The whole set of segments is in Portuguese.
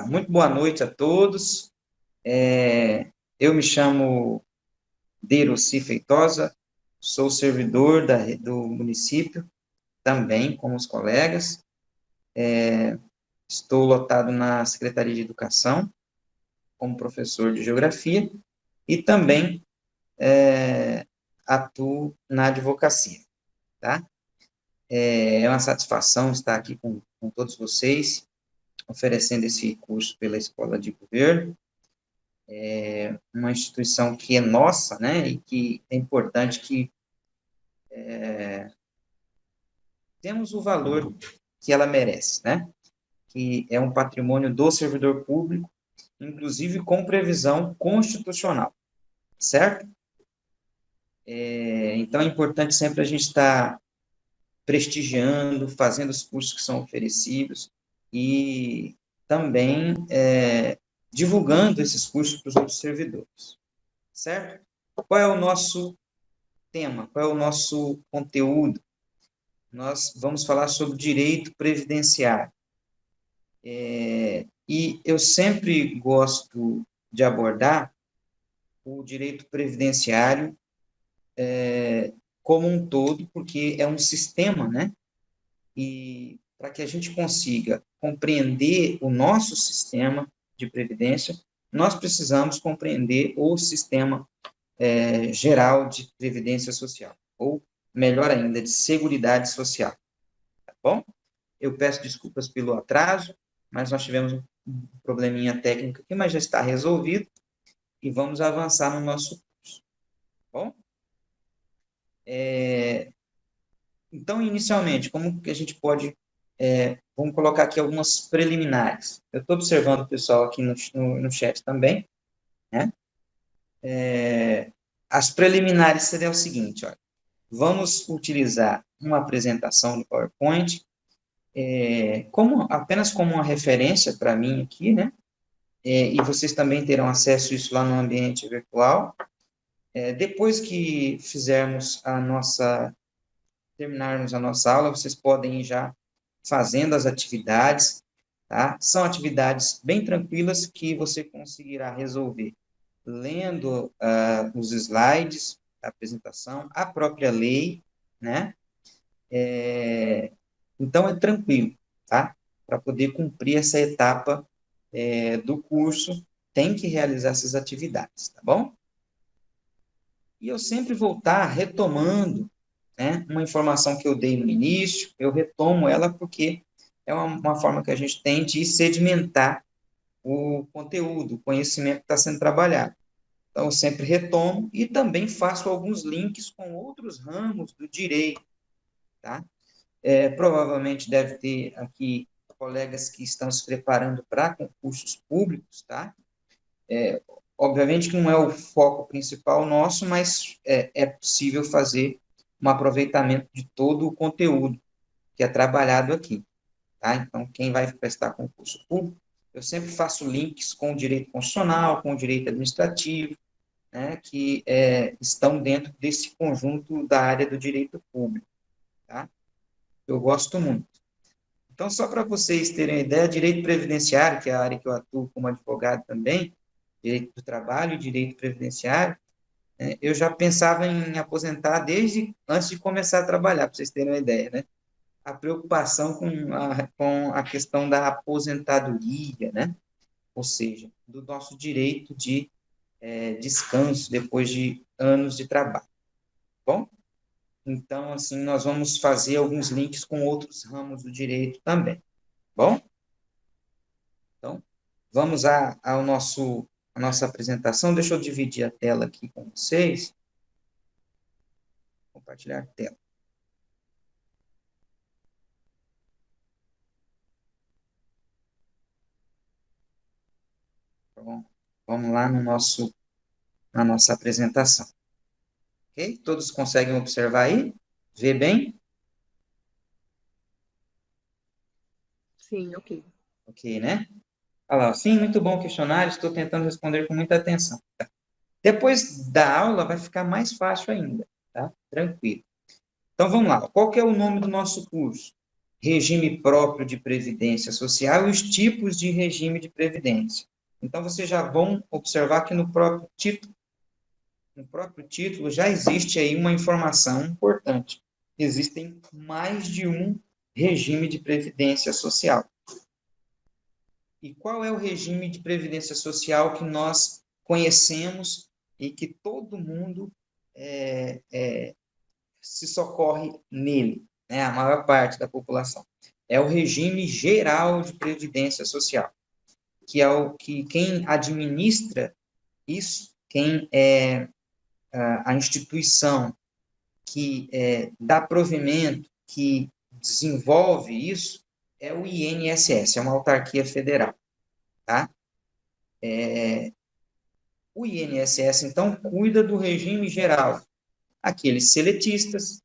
muito boa noite a todos. Eu me chamo Deroci Feitosa, sou servidor do município, também, como os colegas. Estou lotado na Secretaria de Educação, como professor de Geografia, e também atuo na advocacia, tá? É uma satisfação estar aqui com todos vocês, oferecendo esse curso pela Escola de Governo, uma instituição que é nossa, né, e que é importante que temos o valor que ela merece, né, que é um patrimônio do servidor público, inclusive com previsão constitucional, certo? Então, é importante sempre a gente estar prestigiando, fazendo os cursos que são oferecidos e também divulgando esses cursos para os outros servidores, certo? Qual é o nosso tema? Qual é o nosso conteúdo? Nós vamos falar sobre direito previdenciário. E eu sempre gosto de abordar o direito previdenciário como um todo, porque é um sistema, né? E para que a gente consiga compreender o nosso sistema de previdência, nós precisamos compreender o sistema geral de previdência social, ou melhor ainda, de seguridade social, tá bom? Eu peço desculpas pelo atraso, mas nós tivemos um probleminha técnico aqui, mas já está resolvido, e vamos avançar no nosso curso, tá bom? Então, inicialmente, como que a gente pode... vamos colocar aqui algumas preliminares. Eu estou observando o pessoal aqui no chat também, né? As preliminares seriam o seguinte, olha, vamos utilizar uma apresentação do PowerPoint, apenas como uma referência para mim aqui, né? E vocês também terão acesso a isso lá no ambiente virtual. Depois que terminarmos a nossa aula, vocês podem ir já fazendo as atividades, tá? São atividades bem tranquilas que você conseguirá resolver lendo os slides, a apresentação, a própria lei, né? Então, é tranquilo, tá? Para poder cumprir essa etapa do curso, tem que realizar essas atividades, tá bom? E eu sempre vou estar retomando, né, uma informação que eu dei no início, eu retomo ela porque é uma forma que a gente tem de sedimentar o conteúdo, o conhecimento que está sendo trabalhado. Então, eu sempre retomo e também faço alguns links com outros ramos do direito, tá? Provavelmente deve ter aqui colegas que estão se preparando para concursos públicos, tá? Obviamente que não é o foco principal nosso, mas é possível fazer um aproveitamento de todo o conteúdo que é trabalhado aqui, tá? Então, quem vai prestar concurso público, eu sempre faço links com o direito constitucional, com o direito administrativo, né, que estão dentro desse conjunto da área do direito público, tá? Eu gosto muito. Então, só para vocês terem uma ideia, direito previdenciário, que é a área que eu atuo como advogado também, direito do trabalho e direito previdenciário, eu já pensava em aposentar desde antes de começar a trabalhar, para vocês terem uma ideia, né? A preocupação com a questão da aposentadoria, né? Ou seja, do nosso direito de descanso depois de anos de trabalho, tá bom? Então, assim, nós vamos fazer alguns links com outros ramos do direito também, tá bom? Então, vamos à nossa apresentação. Deixa eu dividir a tela aqui com vocês. Compartilhar a tela. Então, vamos lá na nossa apresentação. Ok? Todos conseguem observar aí? Ver bem? Sim, ok. Ok, né? Olha lá, sim, muito bom o questionário, estou tentando responder com muita atenção. Depois da aula vai ficar mais fácil ainda, tá? Tranquilo. Então, vamos lá. Qual que é o nome do nosso curso? regime próprio de previdência social e os tipos de regime de previdência. Então, vocês já vão observar que no próprio título já existe aí uma informação importante. Existem mais de um regime de previdência social. E qual é o regime de previdência social que nós conhecemos e que todo mundo se socorre nele, né? A maior parte da população? É o regime geral de previdência social, que é o que quem administra isso, quem é a instituição que dá provimento, que desenvolve isso, é o INSS, é uma autarquia federal, tá? O INSS, então, cuida do regime geral. Aqueles seletistas,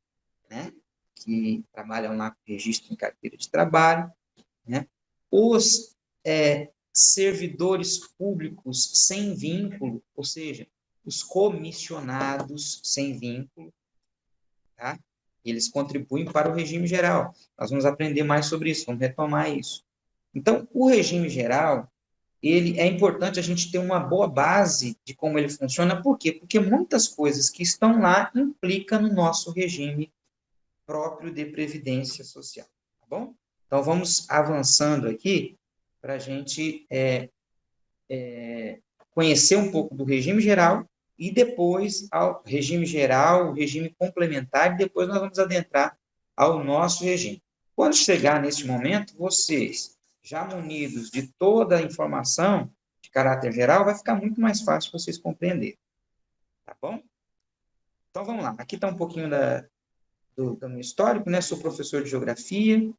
né, que trabalham lá com registro em carteira de trabalho, né, os servidores públicos sem vínculo, ou seja, os comissionados sem vínculo, tá? Eles contribuem para o regime geral. Nós vamos aprender mais sobre isso, vamos retomar isso. Então, o regime geral, ele é importante a gente ter uma boa base de como ele funciona. Por quê? Porque muitas coisas que estão lá implicam no nosso regime próprio de previdência social, tá bom? Então, vamos avançando aqui para a gente conhecer um pouco do regime geral e depois ao regime geral, o regime complementar, e depois nós vamos adentrar ao nosso regime. Quando chegar nesse momento, vocês, já munidos de toda a informação de caráter geral, vai ficar muito mais fácil vocês compreenderem. Tá bom? Então, vamos lá. Aqui está um pouquinho do meu histórico, né? Sou professor de geografia,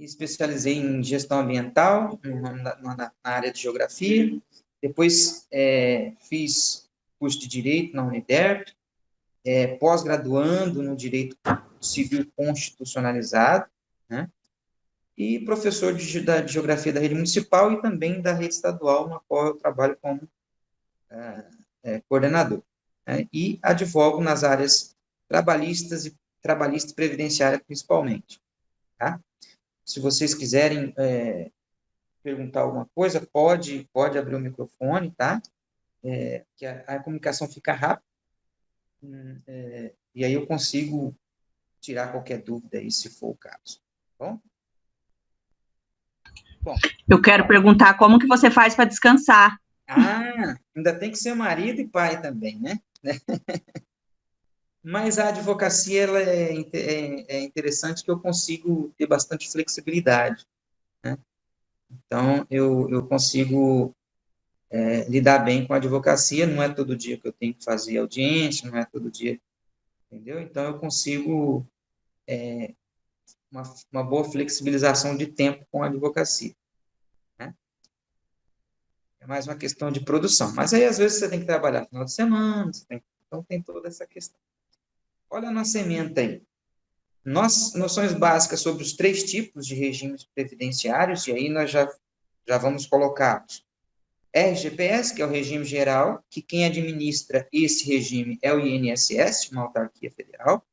especializei em gestão ambiental, na área de geografia. Depois, fiz curso de Direito na Uniderp, pós-graduando no Direito Civil Constitucionalizado, né? E professor de Geografia da Rede Municipal e também da Rede Estadual, na qual eu trabalho como coordenador, né? E advogo nas áreas trabalhistas e previdenciária principalmente, tá? Se vocês quiserem perguntar alguma coisa, pode abrir o microfone, tá? Que a comunicação fica rápida, e aí eu consigo tirar qualquer dúvida aí, se for o caso. Tá bom? Eu quero perguntar como que você faz para descansar. Ainda tem que ser marido e pai também, né? Mas a advocacia ela é interessante que eu consigo ter bastante flexibilidade, né? Então, eu consigo lidar bem com a advocacia, não é todo dia que eu tenho que fazer audiência, não é todo dia, entendeu? Então, eu consigo uma boa flexibilização de tempo com a advocacia, né? É mais uma questão de produção. Mas aí, às vezes, você tem que trabalhar no final de semana, então tem toda essa questão. Olha a nossa ementa aí. Noções básicas sobre os 3 tipos de regimes previdenciários, e aí nós já vamos colocar RGPS, que é o regime geral, que quem administra esse regime é o INSS, uma autarquia federal.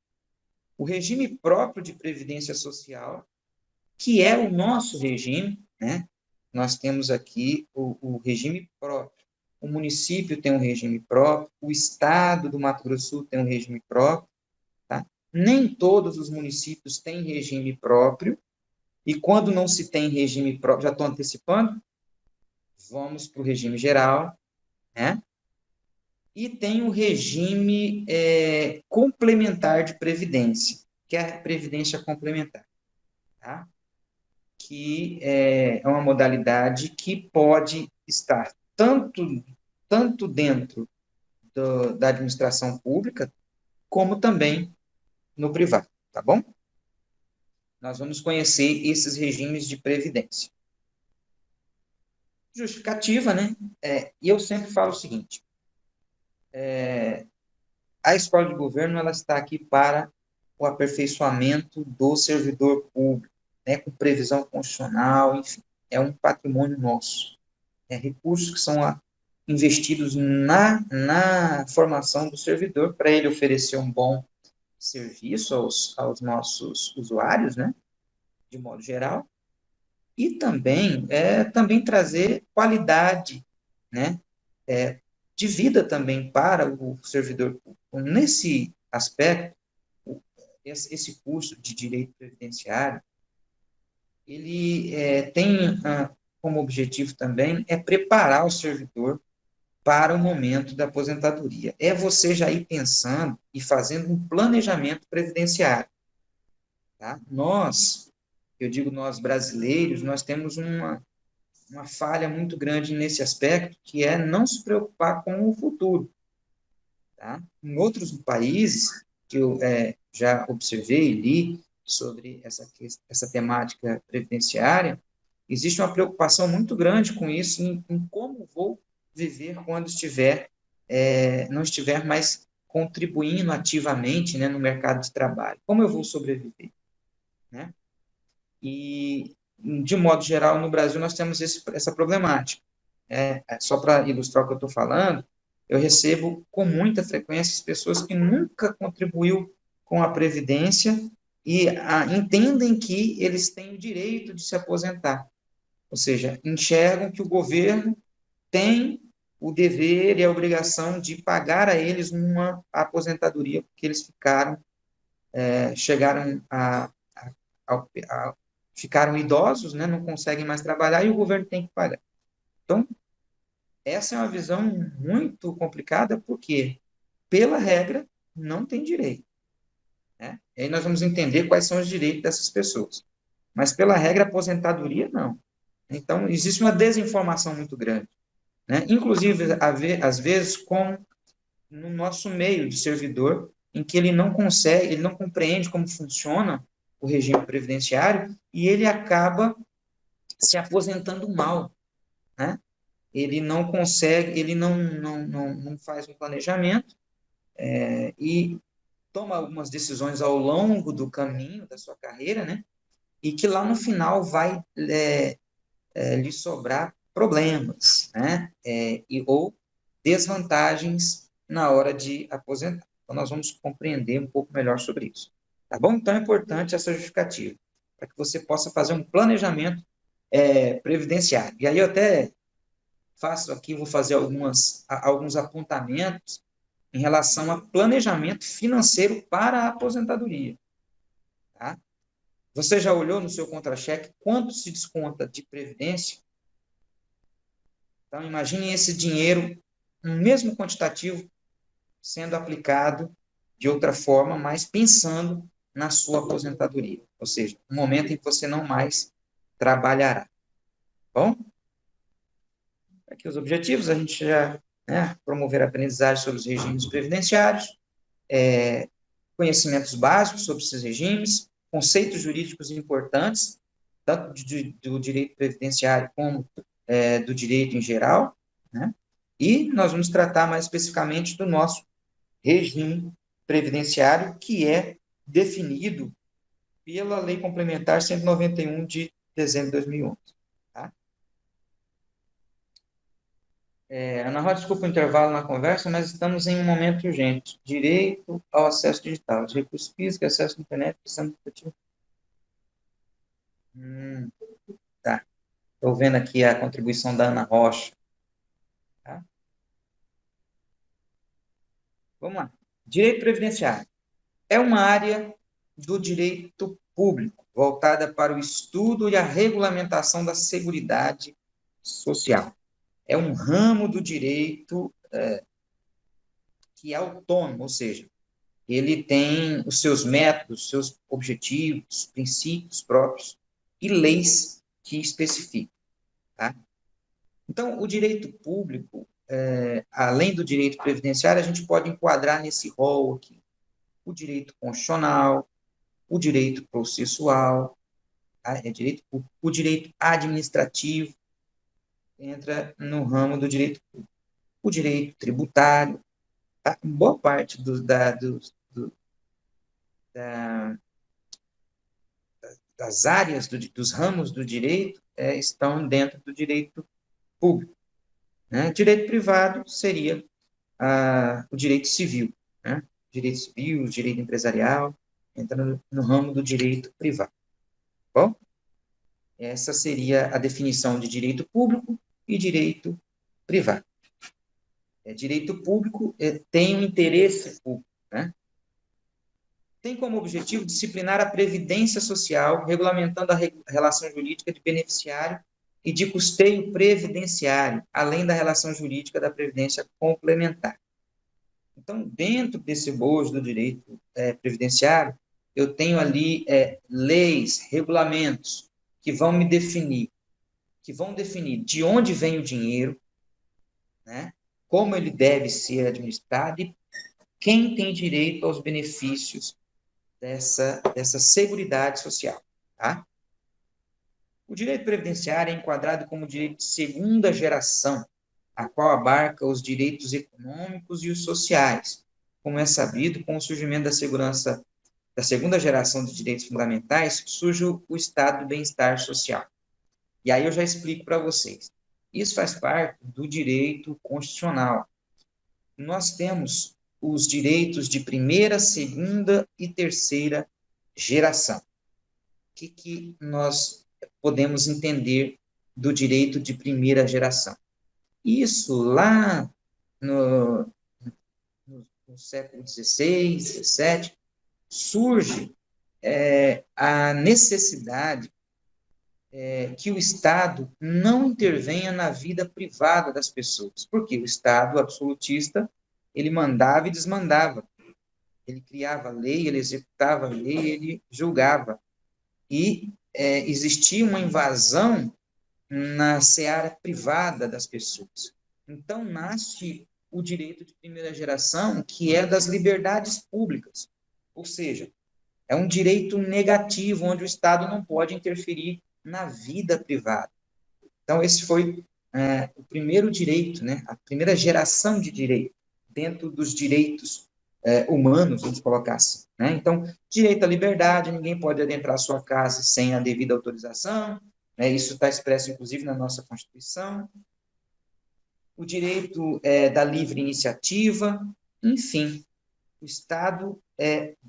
O regime próprio de previdência social, que é o nosso regime, né? Nós temos aqui o regime próprio. O município tem um regime próprio, o estado do Mato Grosso do Sul tem um regime próprio, tá? Nem todos os municípios têm regime próprio, e quando não se tem regime próprio, já estou antecipando, vamos para o regime geral, né? E tem o regime complementar de previdência, que é a previdência complementar, tá? Que é uma modalidade que pode estar tanto dentro da administração pública, como também no privado, tá bom? Nós vamos conhecer esses regimes de previdência. Justificativa, né? E eu sempre falo o seguinte, a escola de governo ela está aqui para o aperfeiçoamento do servidor público, né, com previsão constitucional, enfim, é um patrimônio nosso. Recursos que são investidos na formação do servidor, para ele oferecer um bom serviço aos nossos usuários, né? de modo geral, e também trazer qualidade, né, de vida também para o servidor público. Nesse aspecto, esse curso de direito previdenciário, ele tem como objetivo também preparar o servidor para o momento da aposentadoria. É você já ir pensando e fazendo um planejamento previdenciário. Tá? Eu digo nós brasileiros, nós temos uma falha muito grande nesse aspecto, que é não se preocupar com o futuro. Tá? Em outros países, que eu já observei e li sobre essa temática previdenciária, existe uma preocupação muito grande com isso, em como vou viver quando não estiver mais contribuindo ativamente, né, no mercado de trabalho. Como eu vou sobreviver? Né? E, de modo geral, no Brasil, nós temos essa problemática. Só para ilustrar o que eu estou falando, eu recebo com muita frequência as pessoas que nunca contribuiu com a Previdência e entendem que eles têm o direito de se aposentar. Ou seja, enxergam que o governo tem o dever e a obrigação de pagar a eles uma aposentadoria, porque eles chegaram ficaram idosos, né, não conseguem mais trabalhar e o governo tem que pagar. Então, essa é uma visão muito complicada, porque, pela regra, não tem direito. Né? E aí nós vamos entender quais são os direitos dessas pessoas. Mas, pela regra, aposentadoria, não. Então, existe uma desinformação muito grande. Né? Inclusive, às vezes, no nosso meio de servidor, em que ele não consegue, ele não compreende como funciona o regime previdenciário e ele acaba se aposentando mal, né? Ele não consegue, ele não faz um planejamento e toma algumas decisões ao longo do caminho da sua carreira, né? E que lá no final vai lhe sobrar problemas, né? Ou desvantagens na hora de aposentar. Então, nós vamos compreender um pouco melhor sobre isso. Tá bom? Então, é importante essa justificativa, para que você possa fazer um planejamento previdenciário. E aí eu até faço aqui, vou fazer alguns apontamentos em relação a planejamento financeiro para a aposentadoria. Tá? Você já olhou no seu contra-cheque quanto se desconta de previdência? Então, imagine esse dinheiro, um mesmo quantitativo, sendo aplicado de outra forma, mas pensando na sua aposentadoria. Ou seja, no momento em que você não mais trabalhará. Bom? Aqui os objetivos, a gente já promover a aprendizagem sobre os regimes previdenciários, conhecimentos básicos sobre esses regimes, conceitos jurídicos importantes, tanto do direito previdenciário como do direito em geral, né? E nós vamos tratar mais especificamente do nosso regime previdenciário, que é definido pela Lei Complementar 191 de dezembro de 2011. Tá? Ana Rosa, desculpa o intervalo na conversa, mas estamos em um momento urgente. Direito ao acesso digital, de recursos físicos, acesso à internet, precisamos discutir. Tá. Estou vendo aqui a contribuição da Ana Rocha. Tá? Vamos lá. Direito previdenciário. É uma área do direito público, voltada para o estudo e a regulamentação da seguridade social. É um ramo do direito que é autônomo, ou seja, ele tem os seus métodos, seus objetivos, princípios próprios e leis que especificam. Tá? Então, o direito público, além do direito previdenciário, a gente pode enquadrar nesse rol aqui o direito constitucional, o direito processual, tá? O direito administrativo entra no ramo do direito público. O direito tributário, tá? Boa parte das áreas dos ramos do direito estão dentro do direito público. Né? Direito privado seria o direito civil. Né? Direito civil, direito empresarial, entra no ramo do direito privado. Bom, essa seria a definição de direito público e direito privado. Direito público tem um interesse público, né? Tem como objetivo disciplinar a previdência social, regulamentando a relação jurídica de beneficiário e de custeio previdenciário, além da relação jurídica da previdência complementar. Então, dentro desse bojo do direito previdenciário, eu tenho ali leis, regulamentos que vão me definir, que vão definir de onde vem o dinheiro, né? Como ele deve ser administrado e quem tem direito aos benefícios dessa seguridade social, tá? O direito previdenciário é enquadrado como direito de segunda geração, a qual abarca os direitos econômicos e os sociais. Como é sabido, com o surgimento da segurança da segunda geração de direitos fundamentais, surge o estado do bem-estar social. E aí eu já explico para vocês. Isso faz parte do direito constitucional. Nós temos os direitos de primeira, segunda e terceira geração. O que nós podemos entender do direito de primeira geração? Isso lá no século XVI, XVII, surge a necessidade que o Estado não intervenha na vida privada das pessoas. Porque o Estado absolutista, ele mandava e desmandava. Ele criava lei, ele executava a lei, ele julgava. E existia uma invasão na seara privada das pessoas. Então, nasce o direito de primeira geração, que é das liberdades públicas. Ou seja, é um direito negativo, onde o Estado não pode interferir na vida privada. Então, esse foi o primeiro direito, né? A primeira geração de direito, dentro dos direitos humanos, vamos colocar assim. Né? Então, direito à liberdade, ninguém pode adentrar a sua casa sem a devida autorização, né? Isso está expresso, inclusive, na nossa Constituição. O direito da livre iniciativa, enfim, o Estado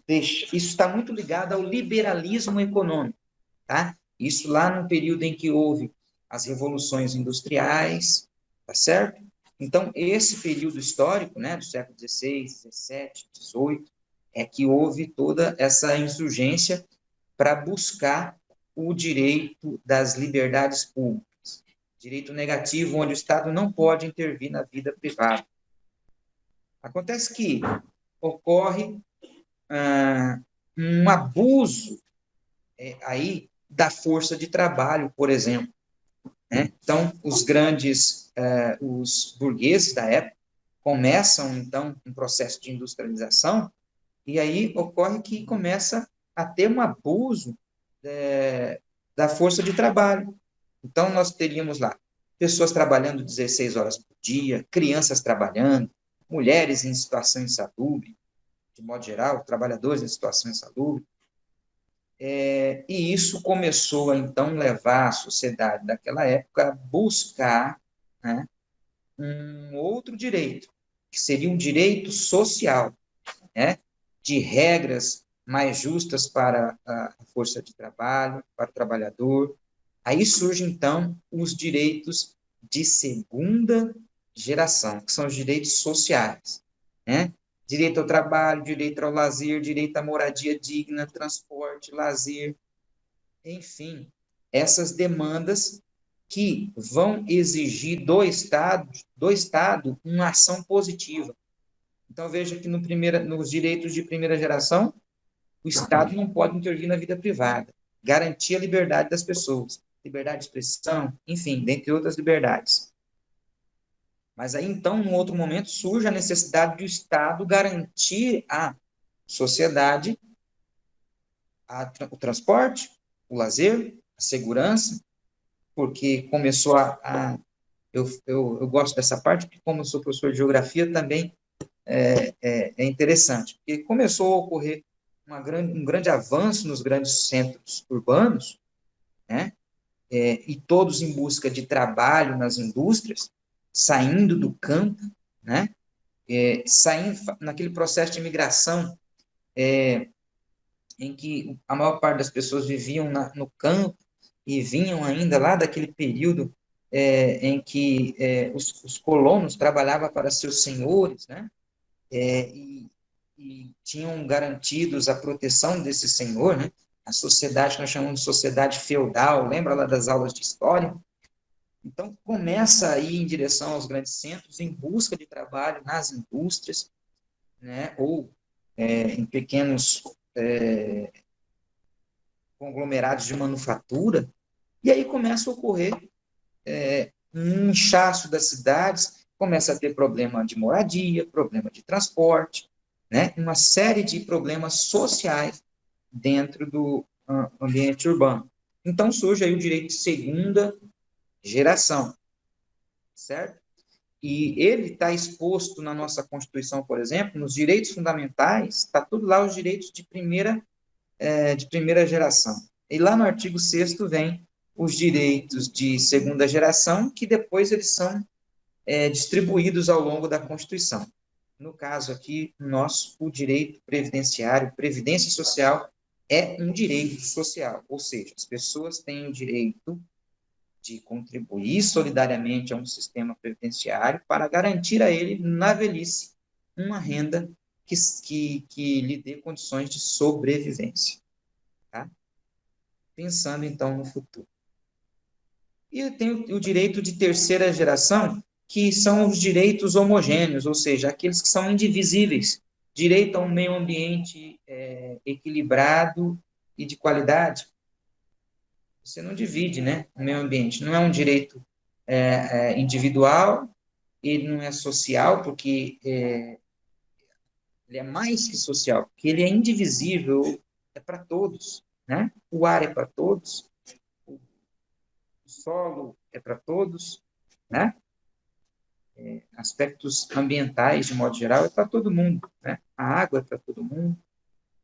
isso está muito ligado ao liberalismo econômico, tá? Isso lá no período em que houve as revoluções industriais, tá certo? Então, esse período histórico, né, do século XVI, XVII, XVIII, é que houve toda essa insurgência para buscar o direito das liberdades públicas. Direito negativo, onde o Estado não pode intervir na vida privada. Acontece que ocorre um abuso aí da força de trabalho, por exemplo. Né? Então, os burgueses da época começam, então, um processo de industrialização, e aí ocorre que começa a ter um abuso da força de trabalho. Então, nós teríamos lá pessoas trabalhando 16 horas por dia, crianças trabalhando, mulheres em situação insalubre, de modo geral, trabalhadores em situação insalubre. E isso começou a, então, levar a sociedade daquela época a buscar, né, um outro direito, que seria um direito social, né, de regras mais justas para a força de trabalho, para o trabalhador. Aí surgem, então, os direitos de segunda geração, que são os direitos sociais, né? Direito ao trabalho, direito ao lazer, direito à moradia digna, transporte, lazer, enfim, essas demandas que vão exigir do Estado uma ação positiva. Então, veja que nos direitos de primeira geração, o Estado não pode intervir na vida privada, garantir a liberdade das pessoas, liberdade de expressão, enfim, dentre outras liberdades. Mas aí, então, num outro momento, surge a necessidade do Estado garantir à sociedade o transporte, o lazer, a segurança, porque começou eu gosto dessa parte, porque como eu sou professor de geografia, também é interessante, porque começou a ocorrer um grande avanço nos grandes centros urbanos, né? E todos em busca de trabalho nas indústrias, saindo do campo, né? Saindo naquele processo de imigração em que a maior parte das pessoas viviam no campo e vinham ainda lá daquele período em que os colonos trabalhavam para seus senhores, né? E tinham garantidos a proteção desse senhor, né? A sociedade que nós chamamos de sociedade feudal, lembra lá das aulas de história? Então, começa a ir em direção aos grandes centros em busca de trabalho nas indústrias, né? Ou em pequenos conglomerados de manufatura, e aí começa a ocorrer um inchaço das cidades, começa a ter problema de moradia, problema de transporte, né? Uma série de problemas sociais dentro do ambiente urbano. Então surge aí o direito de segunda geração, certo? E ele está exposto na nossa Constituição, por exemplo, nos direitos fundamentais, está tudo lá os direitos de primeira geração. E lá no artigo 6º vem os direitos de segunda geração, que depois eles são distribuídos ao longo da Constituição. No caso aqui, o direito previdenciário, previdência social, é um direito social, ou seja, as pessoas têm o direito de contribuir solidariamente a um sistema previdenciário para garantir a ele, na velhice, uma renda que lhe dê condições de sobrevivência. Tá? Pensando, então, no futuro. E tem o direito de terceira geração, que são os direitos homogêneos, ou seja, aqueles que são indivisíveis. Direito a um meio ambiente equilibrado e de qualidade. Você não divide, né, o meio ambiente. Não é um direito individual, ele não é social, porque ele é mais que social, porque ele é indivisível, é para todos, né? O ar é para todos, o solo é para todos, né? Aspectos ambientais, de modo geral, é para todo mundo, né? A água é para todo mundo.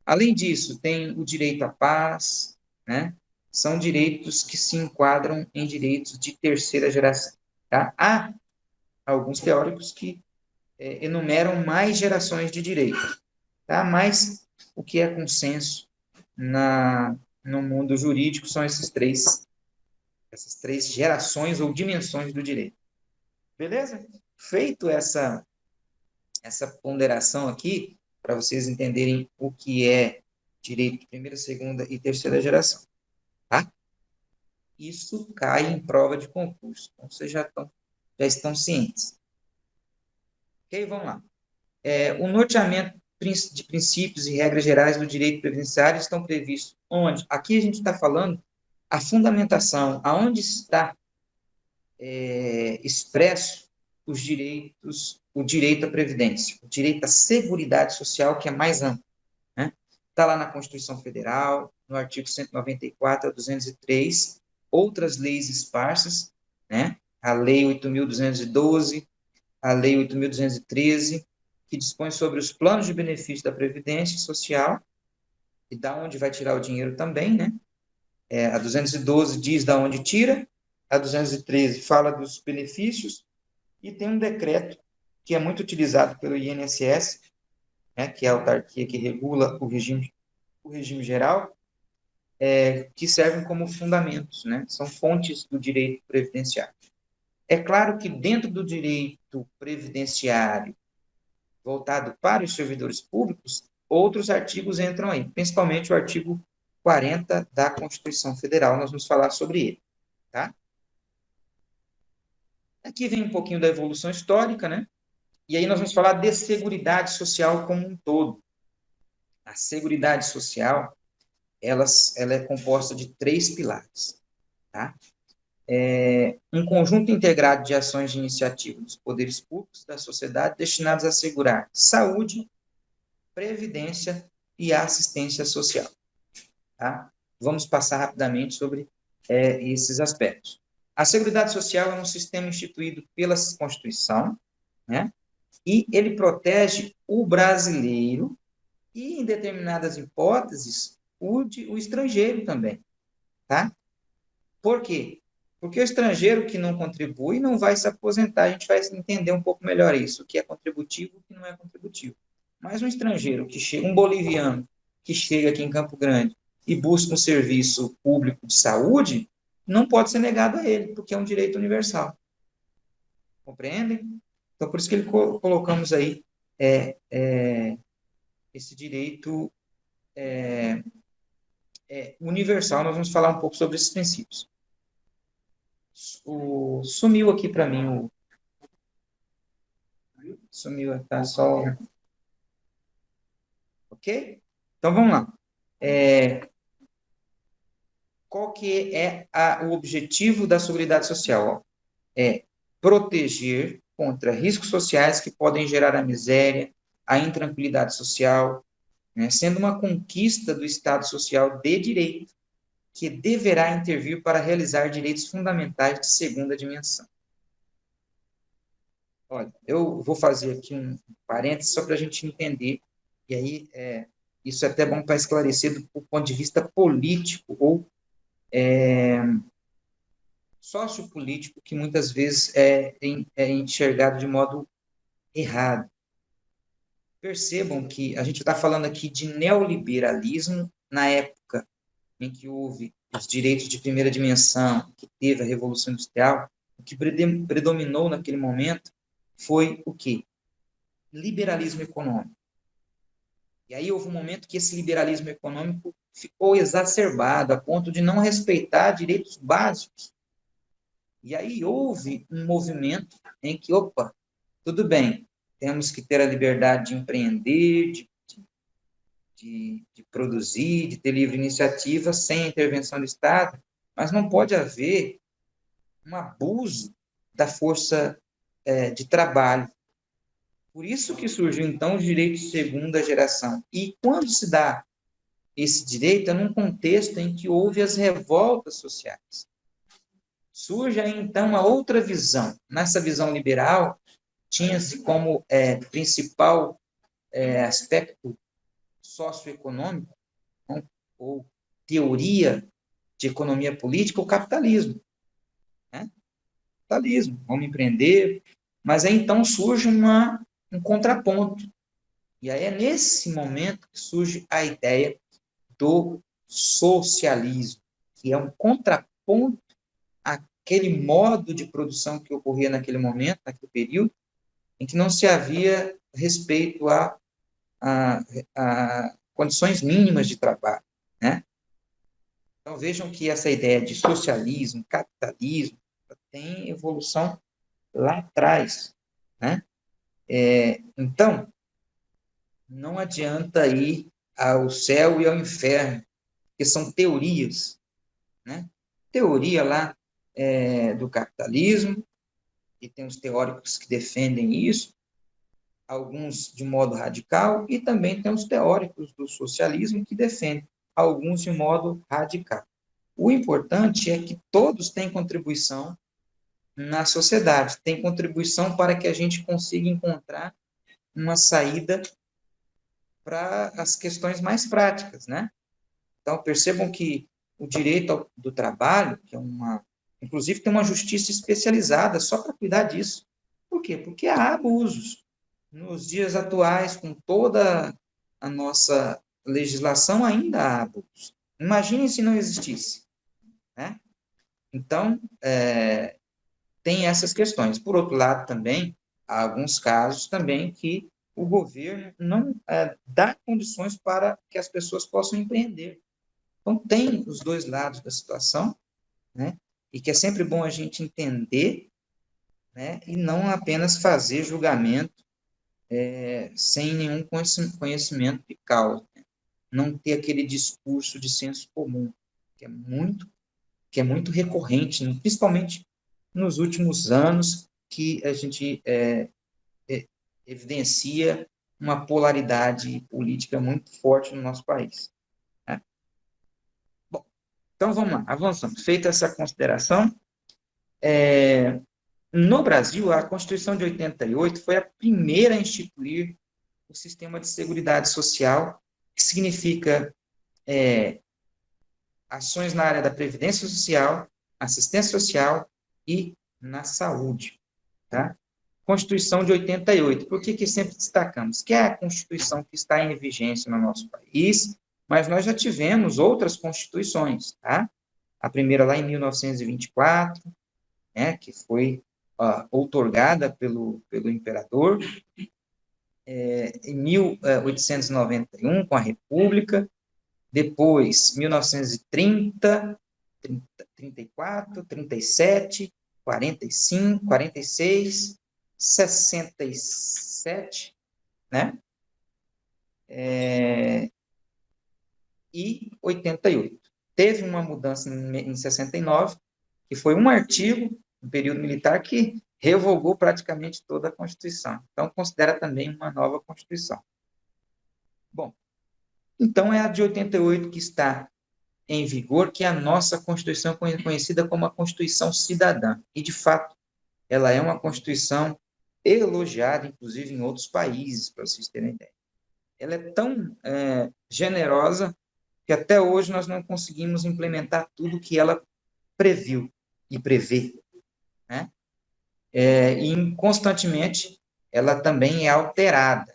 Além disso, tem o direito à paz, né? São direitos que se enquadram em direitos de terceira geração, tá? Há alguns teóricos que enumeram mais gerações de direito, tá? Mas o que é consenso no mundo jurídico são essas três gerações ou dimensões do direito. Beleza? Feito essa ponderação aqui, para vocês entenderem o que é direito de primeira, segunda e terceira geração, tá? Isso cai em prova de concurso, então vocês já estão cientes. Ok, vamos lá. O norteamento de princípios e regras gerais do direito previdenciário estão previstos onde? Aqui a gente está falando a fundamentação, aonde está expresso os direitos, o direito à previdência, o direito à seguridade social, que é mais amplo, né? Está lá na Constituição Federal, no artigo 194 a 203, outras leis esparsas, né? A Lei 8.212, a Lei 8.213, que dispõe sobre os planos de benefício da Previdência Social, e da onde vai tirar o dinheiro também, né? A 212 diz da onde tira, a 213 fala dos benefícios, e tem um decreto que é muito utilizado pelo INSS, né, que é a autarquia que regula o regime geral, que servem como fundamentos, né? São fontes do direito previdenciário. É claro que dentro do direito previdenciário voltado para os servidores públicos, outros artigos entram aí, principalmente o artigo 40 da Constituição Federal, nós vamos falar sobre ele, tá? Aqui vem um pouquinho da evolução histórica, né? E aí nós vamos falar de seguridade social como um todo. A seguridade social, ela é composta de 3 pilares, tá? Um conjunto integrado de ações de iniciativa dos poderes públicos da sociedade destinados a assegurar saúde, previdência e assistência social. Tá? Vamos passar rapidamente sobre esses aspectos. A Seguridade Social é um sistema instituído pela Constituição, né? E ele protege o brasileiro e, em determinadas hipóteses, o estrangeiro também. Tá? Por quê? Porque o estrangeiro que não contribui não vai se aposentar. A gente vai entender um pouco melhor isso, o que é contributivo e o que não é contributivo. Mas um estrangeiro que chega, um boliviano, que chega aqui em Campo Grande e busca um serviço público de saúde, não pode ser negado a ele, porque é um direito universal. Compreendem? Então, por isso que colocamos aí esse direito universal. Nós vamos falar um pouco sobre esses princípios. Sumiu aqui para mim sumiu, tá só... Ok? Então, vamos lá. Qual que é o objetivo da Seguridade Social? É proteger contra riscos sociais que podem gerar a miséria, a intranquilidade social, né, sendo uma conquista do Estado Social de direito, que deverá intervir para realizar direitos fundamentais de segunda dimensão. Olha, eu vou fazer aqui um parênteses só para a gente entender, e aí isso é até bom para esclarecer do ponto de vista político ou sociopolítico, que muitas vezes é enxergado de modo errado. Percebam que a gente está falando aqui de neoliberalismo na época em que houve os direitos de primeira dimensão, que teve a Revolução Industrial. O que predominou naquele momento foi o quê? Liberalismo econômico. E aí houve um momento que esse liberalismo econômico ficou exacerbado a ponto de não respeitar direitos básicos. E aí houve um movimento em que, opa, tudo bem, temos que ter a liberdade de empreender, de produzir, de ter livre iniciativa sem a intervenção do Estado, mas não pode haver um abuso da força de trabalho. Por isso que surgiu, então, o direito de segunda geração. E quando se dá esse direito, é num contexto em que houve as revoltas sociais. Surge aí, então, uma outra visão. Nessa visão liberal, tinha-se como principal aspecto socioeconômico, ou teoria de economia política, o capitalismo. Né? Capitalismo, vamos empreender, mas aí então surge um contraponto. E aí é nesse momento que surge a ideia do socialismo, que é um contraponto àquele modo de produção que ocorria naquele momento, naquele período, em que não se havia respeito a condições mínimas de trabalho, né? Então, vejam que essa ideia de socialismo, capitalismo, tem evolução lá atrás, né? Então, não adianta ir ao céu e ao inferno, que são teorias, né? Teoria lá do capitalismo, e tem os teóricos que defendem isso, alguns de modo radical, e também tem os teóricos do socialismo que defendem, alguns de modo radical. O importante é que todos têm contribuição na sociedade, têm contribuição para que a gente consiga encontrar uma saída para as questões mais práticas, né? Então, percebam que o direito do trabalho, que é inclusive tem uma justiça especializada só para cuidar disso. Por quê? Porque há abusos. Nos dias atuais, com toda a nossa legislação, ainda há abusos. Imaginem se não existisse. Né? Então, tem essas questões. Por outro lado, também, há alguns casos também que o governo não dá condições para que as pessoas possam empreender. Então, tem os dois lados da situação, né? E que é sempre bom a gente entender, né? E não apenas fazer julgamento sem nenhum conhecimento de causa. Né? Não ter aquele discurso de senso comum, que é muito recorrente, principalmente nos últimos anos, que a gente evidencia uma polaridade política muito forte no nosso país. Né? Bom, então vamos lá, avançamos. Feita essa consideração, no Brasil, a Constituição de 88 foi a primeira a instituir o sistema de seguridade social, que significa ações na área da previdência social, assistência social e na saúde. Tá? Constituição de 88. Por que sempre destacamos? Que é a Constituição que está em vigência no nosso país mas nós já tivemos outras constituições, tá? A primeira lá em 1924, né, que foi outorgada pelo imperador, em 1891, com a República, depois 1930, 34, 37, 45, 46, 67, né? E 88. Teve uma mudança em 69, que foi um artigo, no período militar, que revogou praticamente toda a Constituição. Então, considera também uma nova Constituição. Bom, então é a de 88 que está em vigor, que é a nossa Constituição conhecida como a Constituição Cidadã. E, de fato, ela é uma Constituição elogiada, inclusive, em outros países, para vocês terem ideia. Ela é tão generosa que até hoje nós não conseguimos implementar tudo que ela previu e prevê, né? E constantemente ela também é alterada.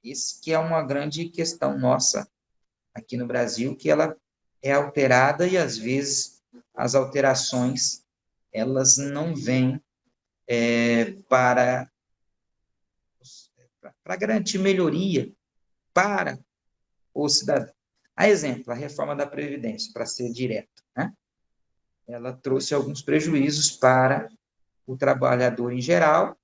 Isso que é uma grande questão nossa aqui no Brasil, que ela é alterada e às vezes as alterações elas não vêm para garantir melhoria para o cidadão. A exemplo, a reforma da Previdência, para ser direto, né? Ela trouxe alguns prejuízos para o trabalhador em geral,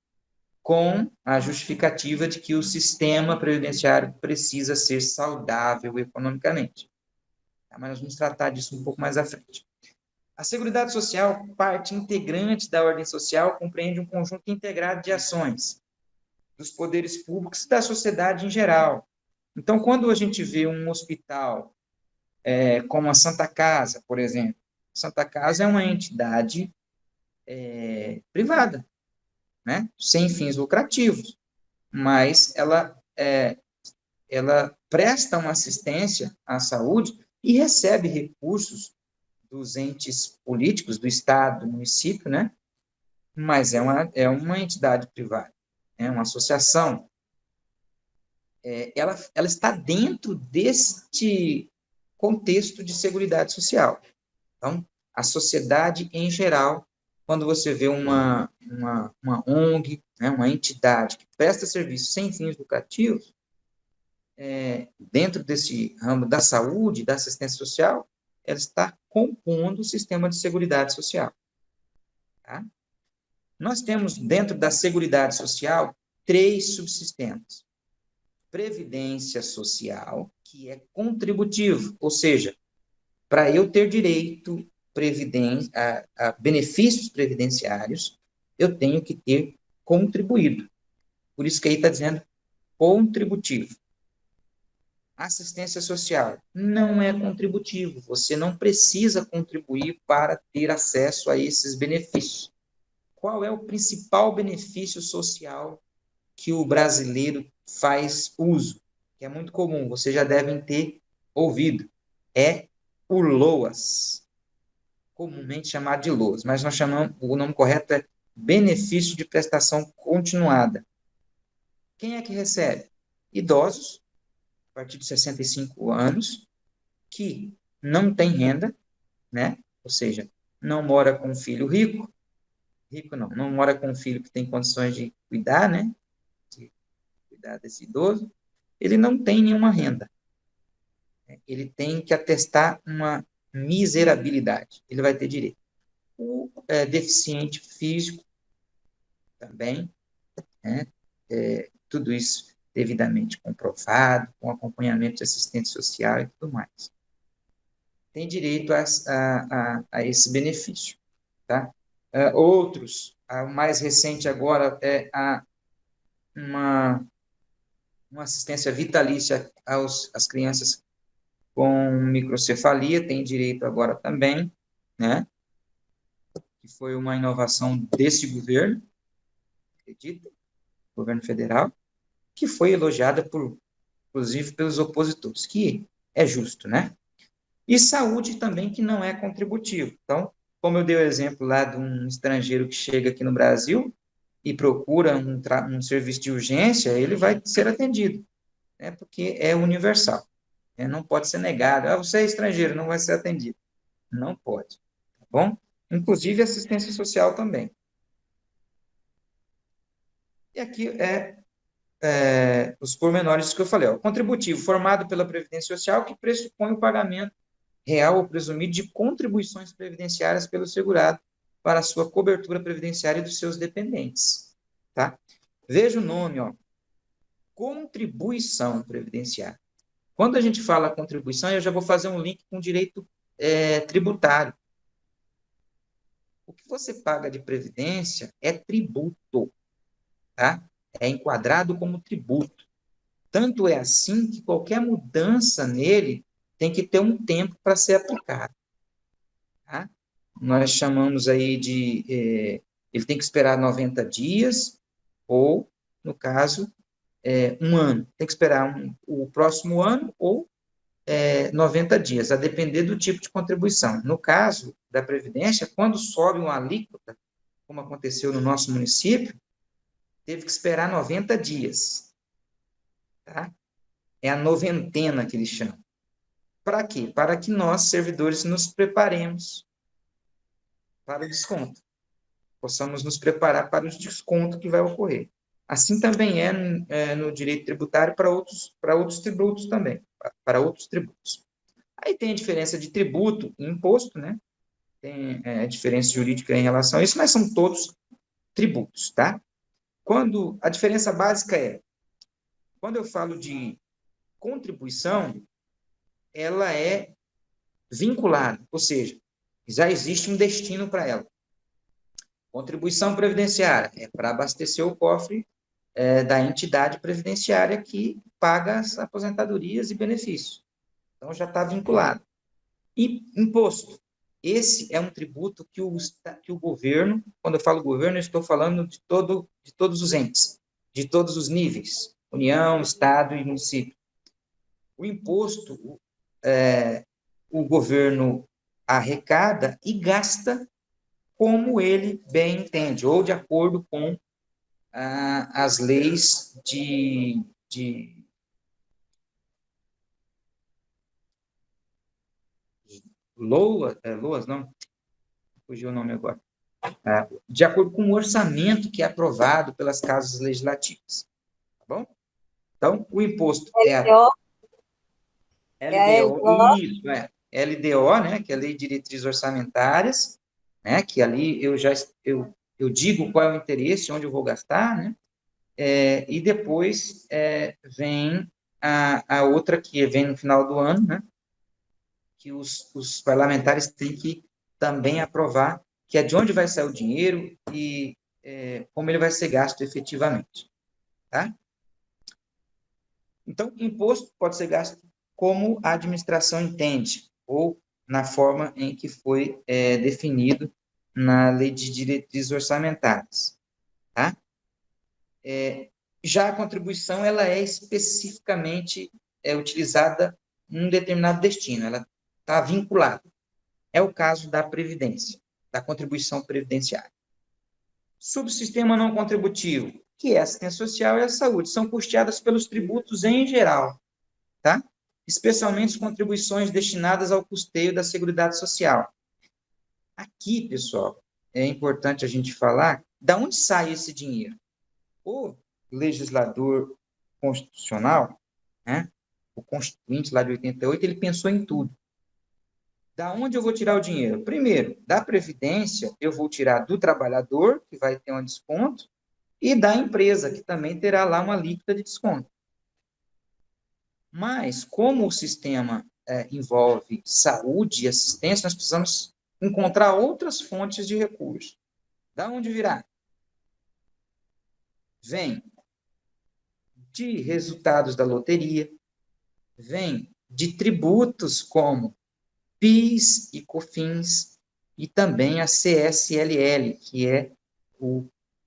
com a justificativa de que o sistema previdenciário precisa ser saudável economicamente. Mas nós vamos tratar disso um pouco mais à frente. A Seguridade Social, parte integrante da ordem social, compreende um conjunto integrado de ações dos poderes públicos e da sociedade em geral. Então, quando a gente vê um hospital como a Santa Casa, por exemplo, Santa Casa é uma entidade privada, né? Sem fins lucrativos, mas ela presta uma assistência à saúde e recebe recursos dos entes políticos, do Estado, do município, né? Mas é uma entidade privada, é uma associação. Ela está dentro deste contexto de seguridade social. Então, a sociedade em geral, quando você vê uma ONG, né, uma entidade que presta serviço sem fins lucrativos, dentro desse ramo da saúde, da assistência social, ela está compondo o sistema de seguridade social. Tá? Nós temos, dentro da seguridade social, 3 subsistemas. Previdência social, que é contributivo, ou seja, para eu ter direito a benefícios previdenciários, eu tenho que ter contribuído. Por isso que aí está dizendo contributivo. Assistência social não é contributivo. Você não precisa contribuir para ter acesso a esses benefícios. Qual é o principal benefício social que o brasileiro faz uso? Que é muito comum, vocês já devem ter ouvido. É o LOAS, comumente chamado de LOAS, mas nós chamamos, o nome correto é benefício de prestação continuada. Quem é que recebe? Idosos, a partir de 65 anos, que não tem renda, né? Ou seja, não mora com um filho rico não mora com um filho que tem condições de cuidar, né? De cuidar desse idoso, ele não tem nenhuma renda. Ele tem que atestar uma miserabilidade. Ele vai ter direito. O deficiente físico também, né? Tudo isso devidamente comprovado, com acompanhamento de assistente social e tudo mais. Tem direito a esse benefício. Tá? Outros, o mais recente agora é uma assistência vitalícia às crianças com microcefalia, tem direito agora também, né? Que foi uma inovação desse governo, acredita? Governo federal, que foi elogiada inclusive pelos opositores, que é justo, né? E saúde também, que não é contributivo. Então, como eu dei o exemplo lá de um estrangeiro que chega aqui no Brasil e procura um serviço de urgência, ele vai ser atendido, né? Porque é universal. Não pode ser negado. Você é estrangeiro, não vai ser atendido. Não pode, tá bom? Inclusive assistência social também. E aqui os pormenores que eu falei. O contributivo formado pela Previdência Social que pressupõe o pagamento real ou presumido de contribuições previdenciárias pelo segurado para a sua cobertura previdenciária e dos seus dependentes. Tá? Veja o nome, ó. Contribuição previdenciária. Quando a gente fala contribuição, eu já vou fazer um link com o direito tributário. O que você paga de previdência é tributo, tá? É enquadrado como tributo. Tanto é assim que qualquer mudança nele tem que ter um tempo para ser aplicado. Tá? Nós chamamos aí ele tem que esperar 90 dias, ou, no caso, um ano. Tem que esperar o próximo ano ou 90 dias, a depender do tipo de contribuição. No caso da Previdência, quando sobe uma alíquota, como aconteceu no nosso município, teve que esperar 90 dias. Tá? É a noventena que eles chamam. Para quê? Para que nós, servidores, nos preparemos para o desconto. Possamos nos preparar para o desconto que vai ocorrer. Assim também no direito tributário para outros tributos também, para outros tributos. Aí tem a diferença de tributo e imposto, né? Tem a diferença jurídica em relação a isso, mas são todos tributos, tá? Quando a diferença básica quando eu falo de contribuição, ela é vinculada, ou seja, já existe um destino para ela. Contribuição previdenciária é para abastecer o cofre da entidade previdenciária que paga as aposentadorias e benefícios. Então, já está vinculado. E imposto. Esse é um tributo que o governo, quando eu falo governo, eu estou falando de todos os entes, de todos os níveis, União, Estado e município. O imposto, o governo arrecada e gasta como ele bem entende, ou de acordo com as leis de LOAS, não, fugiu o nome agora, de acordo com o orçamento que é aprovado pelas casas legislativas, tá bom? Então, o imposto é a LDO, isso, LDO, né, que é a Lei de Diretrizes Orçamentárias, né, que ali eu digo qual é o interesse, onde eu vou gastar, né, e depois vem a outra que vem no final do ano, né, que os parlamentares têm que também aprovar, que é de onde vai sair o dinheiro e como ele vai ser gasto efetivamente. Tá? Então, imposto pode ser gasto como a administração entende, ou na forma em que foi definido na Lei de Diretrizes Orçamentárias. Tá? Já a contribuição, ela é especificamente utilizada em um determinado destino, ela está vinculada. É o caso da Previdência, da contribuição previdenciária. Subsistema não contributivo, que é a assistência social e a saúde, são custeadas pelos tributos em geral, tá? Especialmente as contribuições destinadas ao custeio da Seguridade Social. Aqui, pessoal, é importante a gente falar de onde sai esse dinheiro. O legislador constitucional, né, o constituinte lá de 88, ele pensou em tudo. Da onde eu vou tirar o dinheiro? Primeiro, da Previdência, eu vou tirar do trabalhador, que vai ter um desconto, e da empresa, que também terá lá uma alíquota de desconto. Mas, como o sistema envolve saúde e assistência, nós precisamos encontrar outras fontes de recursos. Da onde virá? Vem de resultados da loteria, vem de tributos como PIS e COFINS, e também a CSLL, que é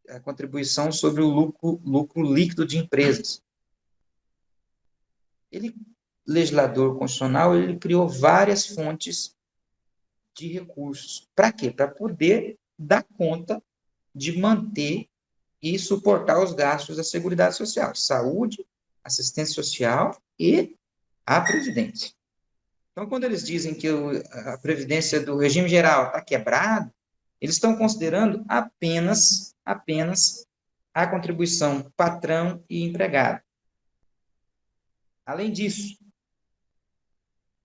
a contribuição sobre o lucro líquido de empresas. Legislador constitucional, ele criou várias fontes de recursos. Para quê? Para poder dar conta de manter e suportar os gastos da Seguridade Social, saúde, assistência social e à Previdência. Então, quando eles dizem que a Previdência do regime geral está quebrado, eles estão considerando apenas a contribuição patrão e empregado. Além disso,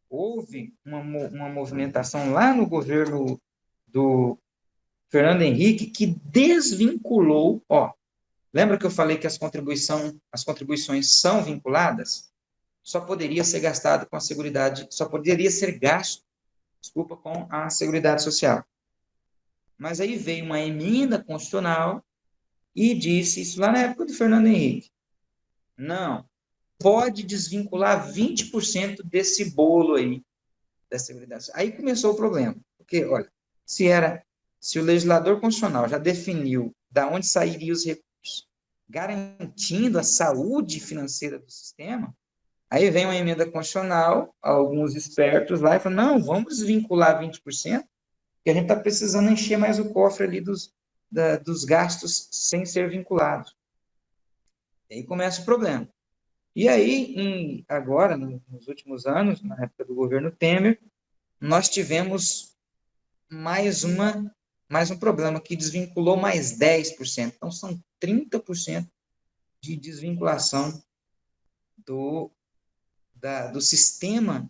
houve uma movimentação lá no governo do Fernando Henrique que desvinculou, lembra que eu falei que as contribuições são vinculadas? Só poderia ser gastado com a Seguridade, só poderia ser gasto, com a Seguridade Social. Mas aí veio uma emenda constitucional e disse isso lá na época do Fernando Henrique. Não, pode desvincular 20% desse bolo aí da Seguridade Social. Aí começou o problema, porque, olha, se o legislador constitucional já definiu de onde sairiam os recursos, garantindo a saúde financeira do sistema, aí vem uma emenda constitucional, alguns espertos lá, e falam, não, vamos desvincular 20%, porque a gente está precisando encher mais o cofre ali dos gastos sem ser vinculados. E aí começa o problema. E aí, agora, nos últimos anos, na época do governo Temer, nós tivemos mais um problema, que desvinculou mais 10%. Então, são 30% de desvinculação do sistema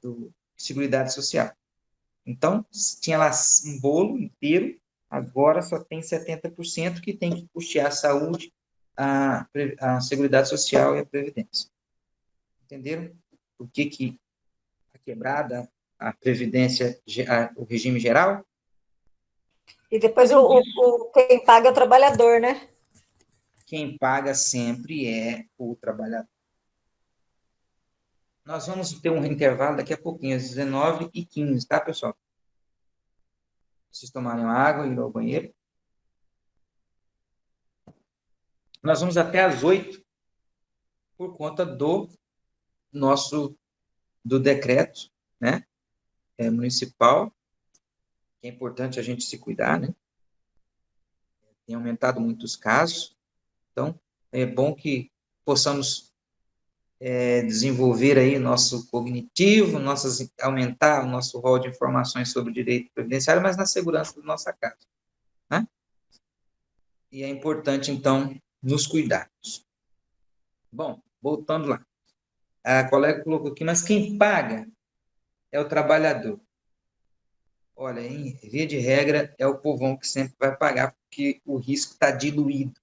do Seguridade Social. Então, tinha lá um bolo inteiro, agora só tem 70% que tem que custear a saúde, a Seguridade Social e a Previdência. Entenderam? Por que a quebrada, a Previdência, o regime geral? E depois quem paga é o trabalhador, né? Quem paga sempre é o trabalhador. Nós vamos ter um intervalo daqui a pouquinho, às 19h15, tá, pessoal? Vocês tomarem água e ir ao banheiro. Nós vamos até às 8h, por conta do decreto, né, municipal, que é importante a gente se cuidar, né? Tem aumentado muitos casos, então é bom que possamos desenvolver aí nosso cognitivo, aumentar o nosso rol de informações sobre o direito previdenciário, mas na segurança da nossa casa, né? E é importante, então, nos cuidarmos. Bom, voltando lá. A colega colocou aqui, mas quem paga é o trabalhador. Olha, em via de regra, é o povão que sempre vai pagar, porque o risco está diluído.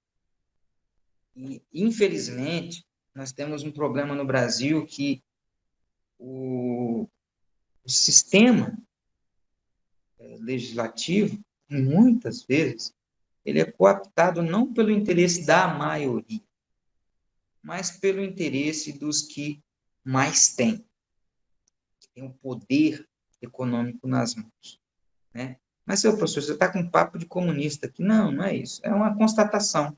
E, infelizmente, nós temos um problema no Brasil que o sistema legislativo, muitas vezes, ele é cooptado não pelo interesse da maioria, mas pelo interesse dos que mais têm, que tem o poder econômico nas mãos, né? Mas, seu professor, você está com um papo de comunista aqui. Não, não é isso. É uma constatação,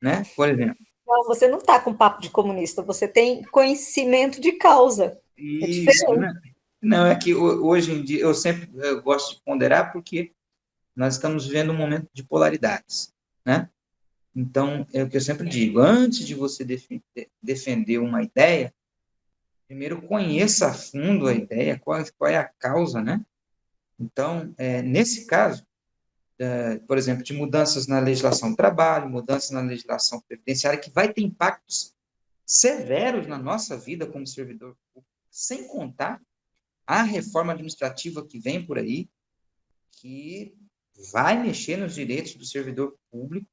né? Por exemplo. Não, você não está com papo de comunista, você tem conhecimento de causa. É isso, né? Não, é que hoje em dia eu gosto de ponderar porque nós estamos vivendo um momento de polaridades, né? Então, é o que eu sempre digo, antes de você defender uma ideia, primeiro conheça a fundo a ideia, qual é a causa, né? Então, nesse caso, por exemplo, de mudanças na legislação do trabalho, mudanças na legislação previdenciária, que vai ter impactos severos na nossa vida como servidor público, sem contar a reforma administrativa que vem por aí, que vai mexer nos direitos do servidor público,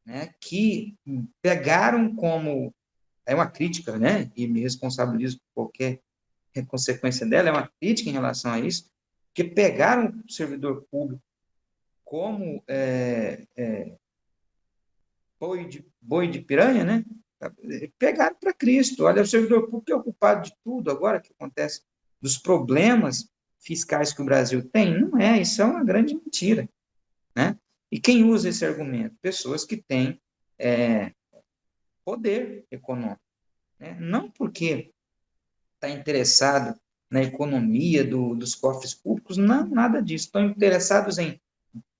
né, que pegaram como... É uma crítica, né, e me responsabilizo por qualquer consequência dela, é uma crítica em relação a isso, que pegaram o servidor público como boi de piranha, né? Pegaram para Cristo. Olha, o servidor público é ocupado de tudo agora que acontece, dos problemas fiscais que o Brasil tem. Não é, isso é uma grande mentira, né? E quem usa esse argumento? Pessoas que têm poder econômico, né? Não porque está interessado na economia dos cofres públicos, não, nada disso. Estão interessados em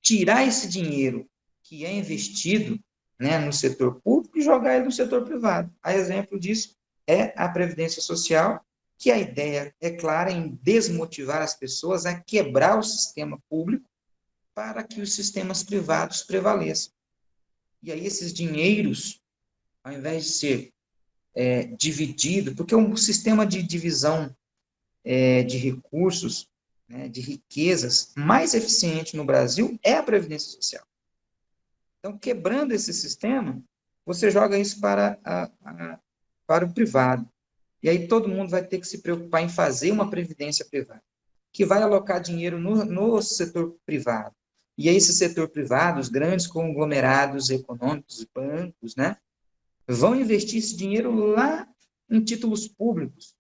tirar esse dinheiro que é investido, né, no setor público e jogar ele no setor privado. A exemplo disso é a Previdência Social, que a ideia é clara em desmotivar as pessoas a quebrar o sistema público para que os sistemas privados prevaleçam. E aí esses dinheiros, ao invés de ser dividido, porque um sistema de divisão de recursos, né, de riquezas, mais eficiente no Brasil é a Previdência Social. Então, quebrando esse sistema, você joga isso para o privado. E aí todo mundo vai ter que se preocupar em fazer uma previdência privada, que vai alocar dinheiro no setor privado. E aí esse setor privado, os grandes conglomerados econômicos, bancos, né, vão investir esse dinheiro lá em títulos públicos,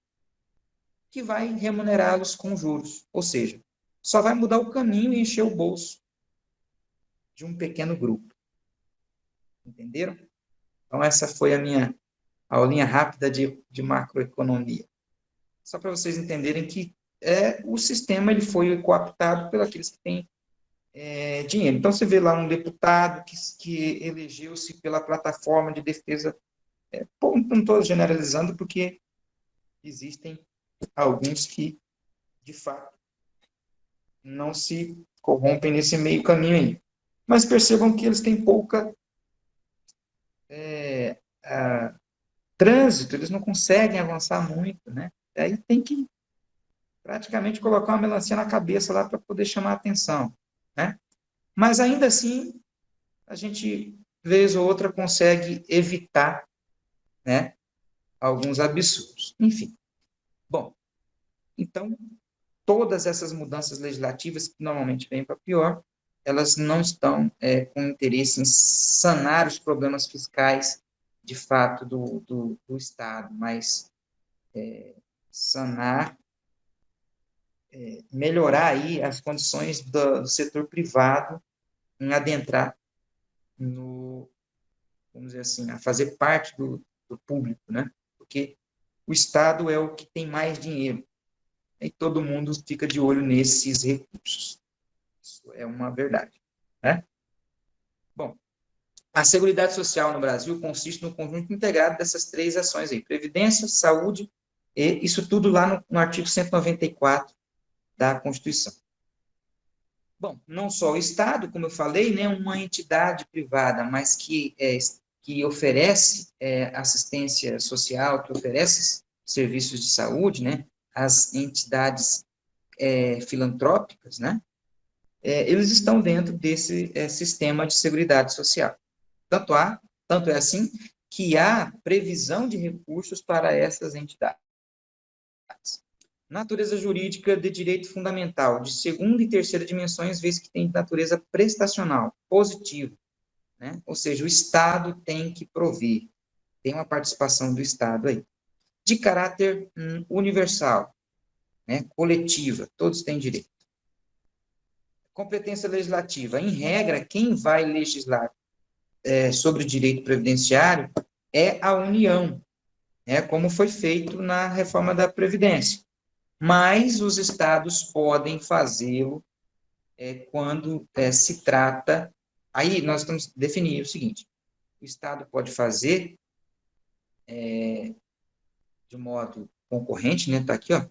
que vai remunerá-los com juros. Ou seja, só vai mudar o caminho e encher o bolso de um pequeno grupo. Entenderam? Então, essa foi a minha aulinha rápida de macroeconomia. Só para vocês entenderem que o sistema ele foi cooptado por aqueles que têm dinheiro. Então, você vê lá um deputado que elegeu-se pela plataforma de defesa. Não estou generalizando, porque existem alguns que, de fato, não se corrompem nesse meio caminho aí. Mas percebam que eles têm pouca trânsito, eles não conseguem avançar muito, né? Aí tem que praticamente colocar uma melancia na cabeça lá para poder chamar a atenção, né? Mas ainda assim, a gente, vez ou outra, consegue evitar, né, alguns absurdos. Enfim. Bom, então, todas essas mudanças legislativas, que normalmente vêm para pior, elas não estão com interesse em sanar os problemas fiscais, de fato, do Estado, mas sanar, melhorar aí as condições do setor privado em adentrar no, vamos dizer assim, a fazer parte do público, né? Porque o Estado é o que tem mais dinheiro, e todo mundo fica de olho nesses recursos. Isso é uma verdade, né? Bom, a Seguridade Social no Brasil consiste no conjunto integrado dessas três ações aí: previdência, saúde, e isso tudo lá no artigo 194 da Constituição. Bom, não só o Estado, como eu falei, né, uma entidade privada, mas que oferece assistência social, que oferece serviços de saúde, né, as entidades filantrópicas, né, eles estão dentro desse sistema de seguridade social. Tanto é assim que há previsão de recursos para essas entidades. Natureza jurídica de direito fundamental, de segunda e terceira dimensões, vez que tem natureza prestacional, positiva, né? Ou seja, o Estado tem que prover, tem uma participação do Estado aí. De caráter universal, né? Coletiva, todos têm direito. Competência legislativa, em regra, quem vai legislar sobre direito previdenciário é a União, né? Como foi feito na reforma da Previdência. Mas os estados podem fazê-lo quando se trata... Aí nós estamos definindo o seguinte: o Estado pode fazer de modo concorrente, né? Está aqui, ó.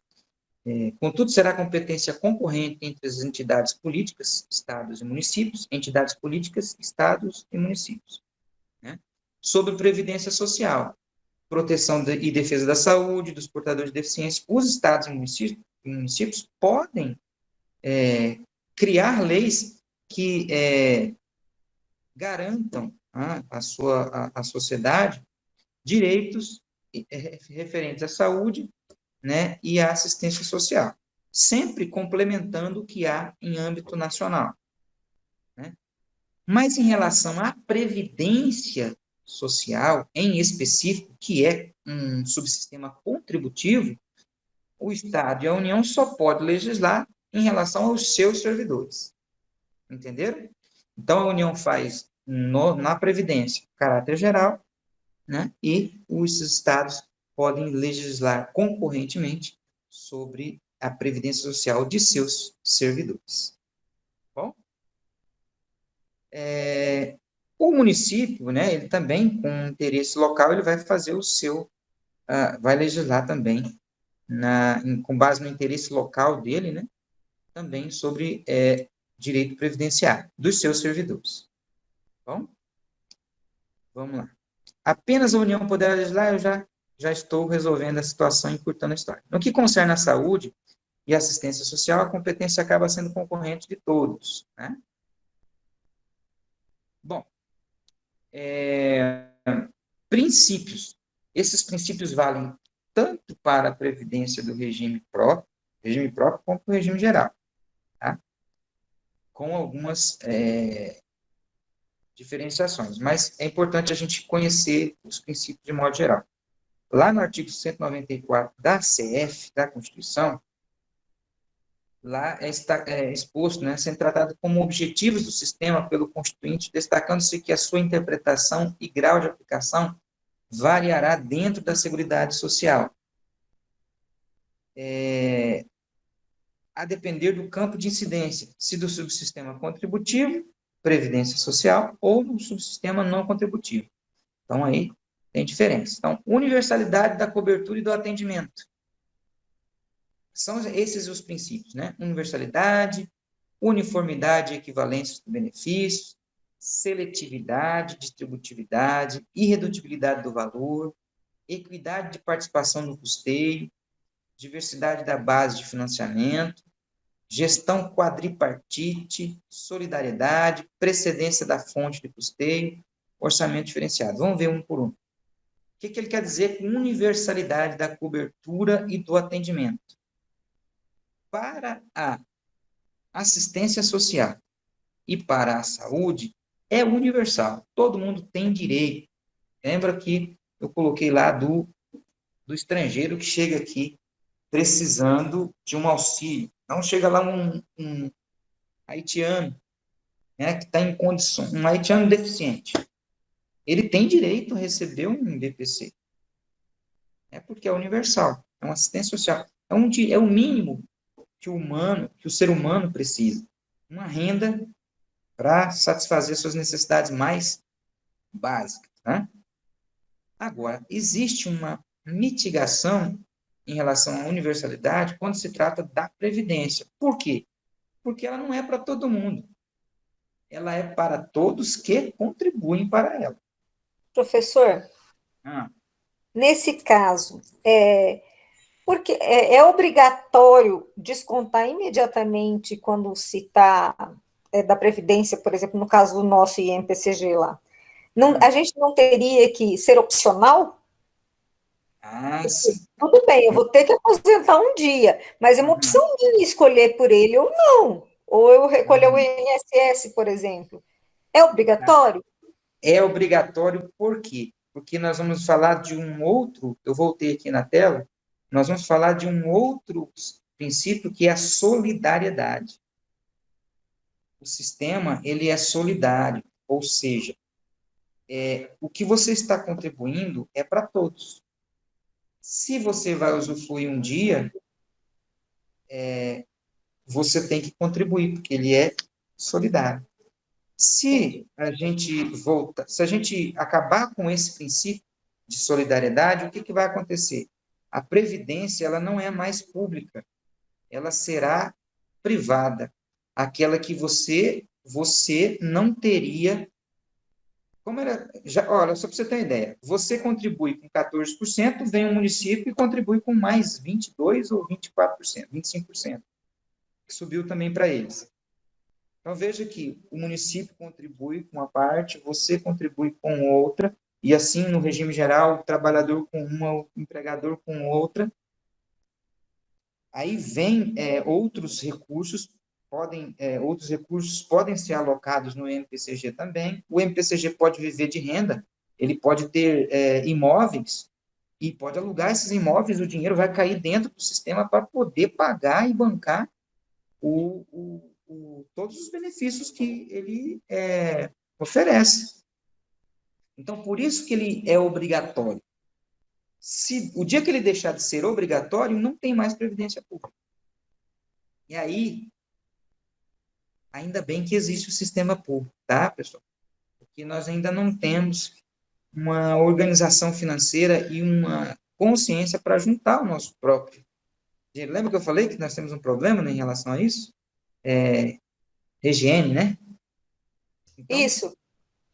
Contudo, será competência concorrente entre as entidades políticas, estados e municípios, entidades políticas, estados e municípios, né? Sobre previdência social, proteção e defesa da saúde, dos portadores de deficiência. Os estados e municípios podem criar leis que garantam à sociedade direitos referentes à saúde, né, e à assistência social, sempre complementando o que há em âmbito nacional, né? Mas em relação à previdência social, em específico, que é um subsistema contributivo, o Estado e a União só podem legislar em relação aos seus servidores. Entenderam? Então, a União faz na Previdência caráter geral, né? E os estados podem legislar concorrentemente sobre a previdência social de seus servidores. Bom? O município, né, ele também, com interesse local, ele vai fazer o seu vai legislar também, com base no interesse local dele, né, também sobre direito previdenciário dos seus servidores. Bom, vamos lá. Apenas a União poderá legislar, eu já estou resolvendo a situação e encurtando a história. No que concerne à saúde e assistência social, a competência acaba sendo concorrente de todos, né? Bom, princípios. Esses princípios valem tanto para a previdência do regime próprio como para o regime geral, tá? Com algumas diferenciações, mas é importante a gente conhecer os princípios de modo geral. Lá no artigo 194 da CF, da Constituição, lá está exposto, né, sendo tratado como objetivos do sistema pelo Constituinte, destacando-se que a sua interpretação e grau de aplicação variará dentro da Seguridade Social, a depender do campo de incidência, se do subsistema contributivo, previdência social, ou do subsistema não contributivo. Então, aí tem diferença. Então, universalidade da cobertura e do atendimento. São esses os princípios, né? Universalidade, uniformidade e equivalência dos benefícios, seletividade, distributividade, irredutibilidade do valor, equidade de participação no custeio, diversidade da base de financiamento, gestão quadripartite, solidariedade, precedência da fonte de custeio, orçamento diferenciado. Vamos ver um por um. O que ele quer dizer com universalidade da cobertura e do atendimento? Para a assistência social e para a saúde, é universal. Todo mundo tem direito. Lembra que eu coloquei lá do estrangeiro que chega aqui precisando de um auxílio. Não chega lá um haitiano, né, que está em condição, um haitiano deficiente. Ele tem direito a receber um BPC. É porque é universal, é uma assistência social. É o mínimo que o ser humano precisa. Uma renda para satisfazer suas necessidades mais básicas, né? Agora, existe uma mitigação em relação à universalidade quando se trata da previdência. Por quê? Porque ela não é para todo mundo. Ela é para todos que contribuem para ela. Professor, nesse caso, porque é obrigatório descontar imediatamente quando se está da Previdência, por exemplo, no caso do nosso INPCG lá. Não, a gente não teria que ser opcional? Sim. Tudo bem, eu vou ter que aposentar um dia, mas é uma opção minha escolher por ele ou não. Ou eu recolher o INSS, por exemplo. É obrigatório? É obrigatório por quê? Porque nós vamos falar de um outro, eu voltei aqui na tela, nós vamos falar de um outro princípio que é a solidariedade. O sistema, ele é solidário, ou seja, o que você está contribuindo é para todos. Se você vai usufruir um dia, você tem que contribuir, porque ele é solidário. Se a gente acabar com esse princípio de solidariedade, o que vai acontecer? A previdência, ela não é mais pública, ela será privada, aquela que você não teria. Como era? Olha, só para você ter uma ideia, você contribui com 14%, vem um município e contribui com mais 22% ou 24%, 25%, que subiu também para eles. Então, veja que o município contribui com uma parte, você contribui com outra, e assim, no regime geral, o trabalhador com uma, o empregador com outra. Aí vem outros recursos podem ser alocados no MPCG também. O MPCG pode viver de renda, ele pode ter imóveis e pode alugar esses imóveis, o dinheiro vai cair dentro do sistema para poder pagar e bancar todos os benefícios que ele oferece. Então, por isso que ele é obrigatório. Se o dia que ele deixar de ser obrigatório, não tem mais previdência pública. E aí, ainda bem que existe o sistema público, tá, pessoal? Porque nós ainda não temos uma organização financeira e uma consciência para juntar o nosso próprio dinheiro. Lembra que eu falei que nós temos um problema, né, em relação a isso? Higiene, né? Então, Isso.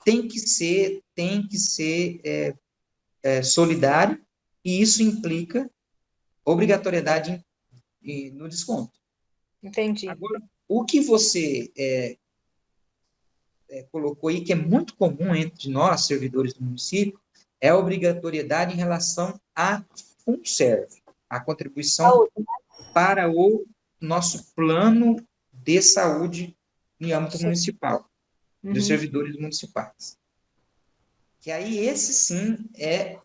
tem que ser solidário, e isso implica obrigatoriedade no desconto. Entendi. Agora, o que você colocou aí, que é muito comum entre nós, servidores do município, é a obrigatoriedade em relação à FUNSERV, a contribuição para o nosso plano de saúde em âmbito municipal, dos servidores municipais. Que aí, esse sim é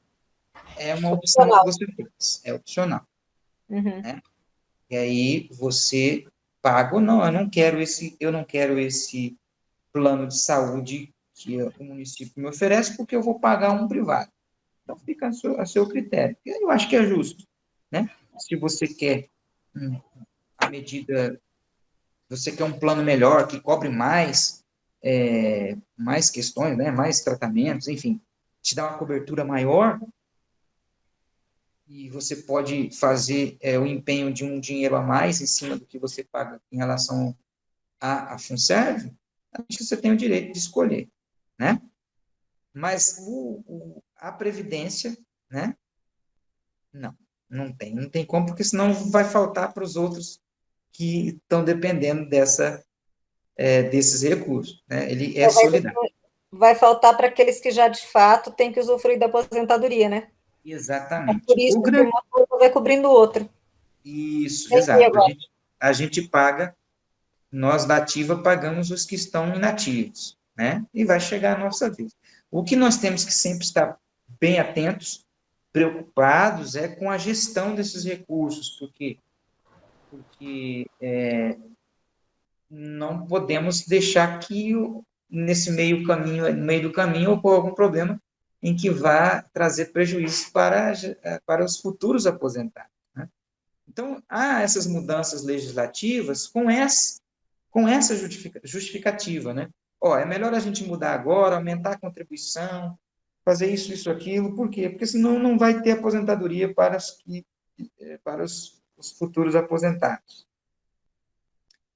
uma opção que você fez, é opcional. Né? E aí, você paga ou não, eu não quero esse plano de saúde que o município me oferece, porque eu vou pagar um privado. Então, fica a seu critério. Eu acho que é justo, né? Se você quer você quer um plano melhor, que cobre mais questões, né? Mais tratamentos, enfim, te dá uma cobertura maior, e você pode fazer o empenho de um dinheiro a mais em cima do que você paga em relação à FUNSERV, acho que você tem o direito de escolher, né? Mas a Previdência, né? Não tem como, porque senão vai faltar para os outros que estão dependendo desses recursos, né? Ele é solidário. Vai faltar para aqueles que já, de fato, têm que usufruir da aposentadoria, né? Exatamente. É por isso que uma coisa vai cobrindo outra. Isso, exato. A gente paga, nós da ativa pagamos os que estão inativos, né? E vai chegar a nossa vez. O que nós temos que sempre estar bem atentos, preocupados, é com a gestão desses recursos, porque não podemos deixar que nesse meio no meio do caminho, ocorra algum problema em que vá trazer prejuízo para os futuros aposentados. Né? Então, há essas mudanças legislativas com essa justificativa, né? É melhor a gente mudar agora, aumentar a contribuição, fazer isso, aquilo. Por quê? Porque senão não vai ter aposentadoria para os futuros aposentados.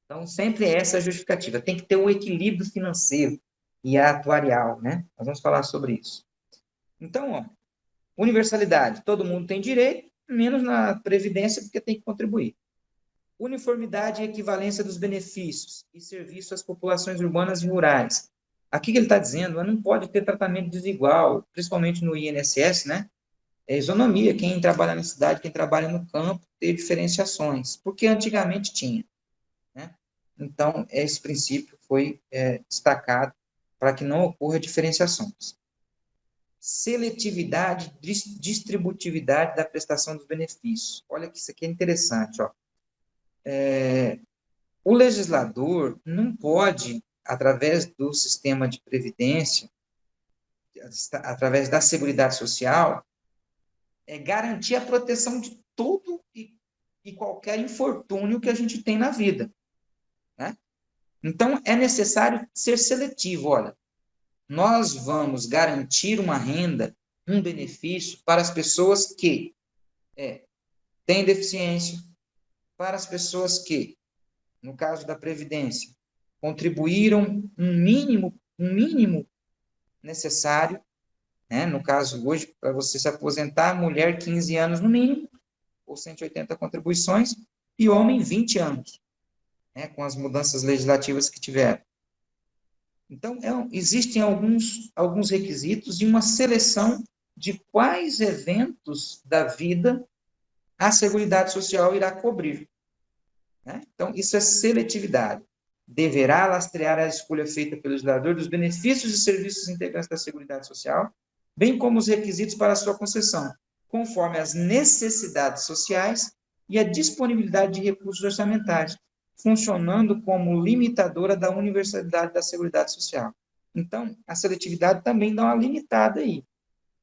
Então, sempre é essa a justificativa. Tem que ter um equilíbrio financeiro e atuarial, né? Nós vamos falar sobre isso. Então, universalidade. Todo mundo tem direito, menos na Previdência, porque tem que contribuir. Uniformidade e equivalência dos benefícios e serviços às populações urbanas e rurais. Aqui que ele está dizendo, não pode ter tratamento desigual, principalmente no INSS, né? É isonomia, quem trabalha na cidade, quem trabalha no campo, ter diferenciações, porque antigamente tinha. Né? Então, esse princípio foi destacado para que não ocorra diferenciações. Seletividade, distributividade da prestação dos benefícios. Olha que isso aqui é interessante. O legislador não pode, através do sistema de previdência, através da Seguridade Social, garantir a proteção de todo e qualquer infortúnio que a gente tem na vida. Né? Então, é necessário ser seletivo. Olha, nós vamos garantir uma renda, um benefício para as pessoas que têm deficiência, para as pessoas que, no caso da Previdência, contribuíram um mínimo necessário, né? No caso, hoje, para você se aposentar, mulher 15 anos no mínimo, ou 180 contribuições, e homem 20 anos, né? Com as mudanças legislativas que tiveram. Então, existem alguns requisitos e uma seleção de quais eventos da vida a Seguridade Social irá cobrir. Né? Então, isso é seletividade. Deverá lastrear a escolha feita pelo legislador dos benefícios e serviços integrantes da Seguridade Social, bem como os requisitos para a sua concessão, conforme as necessidades sociais e a disponibilidade de recursos orçamentários, funcionando como limitadora da universalidade da Seguridade Social. Então, a seletividade também dá uma limitada aí,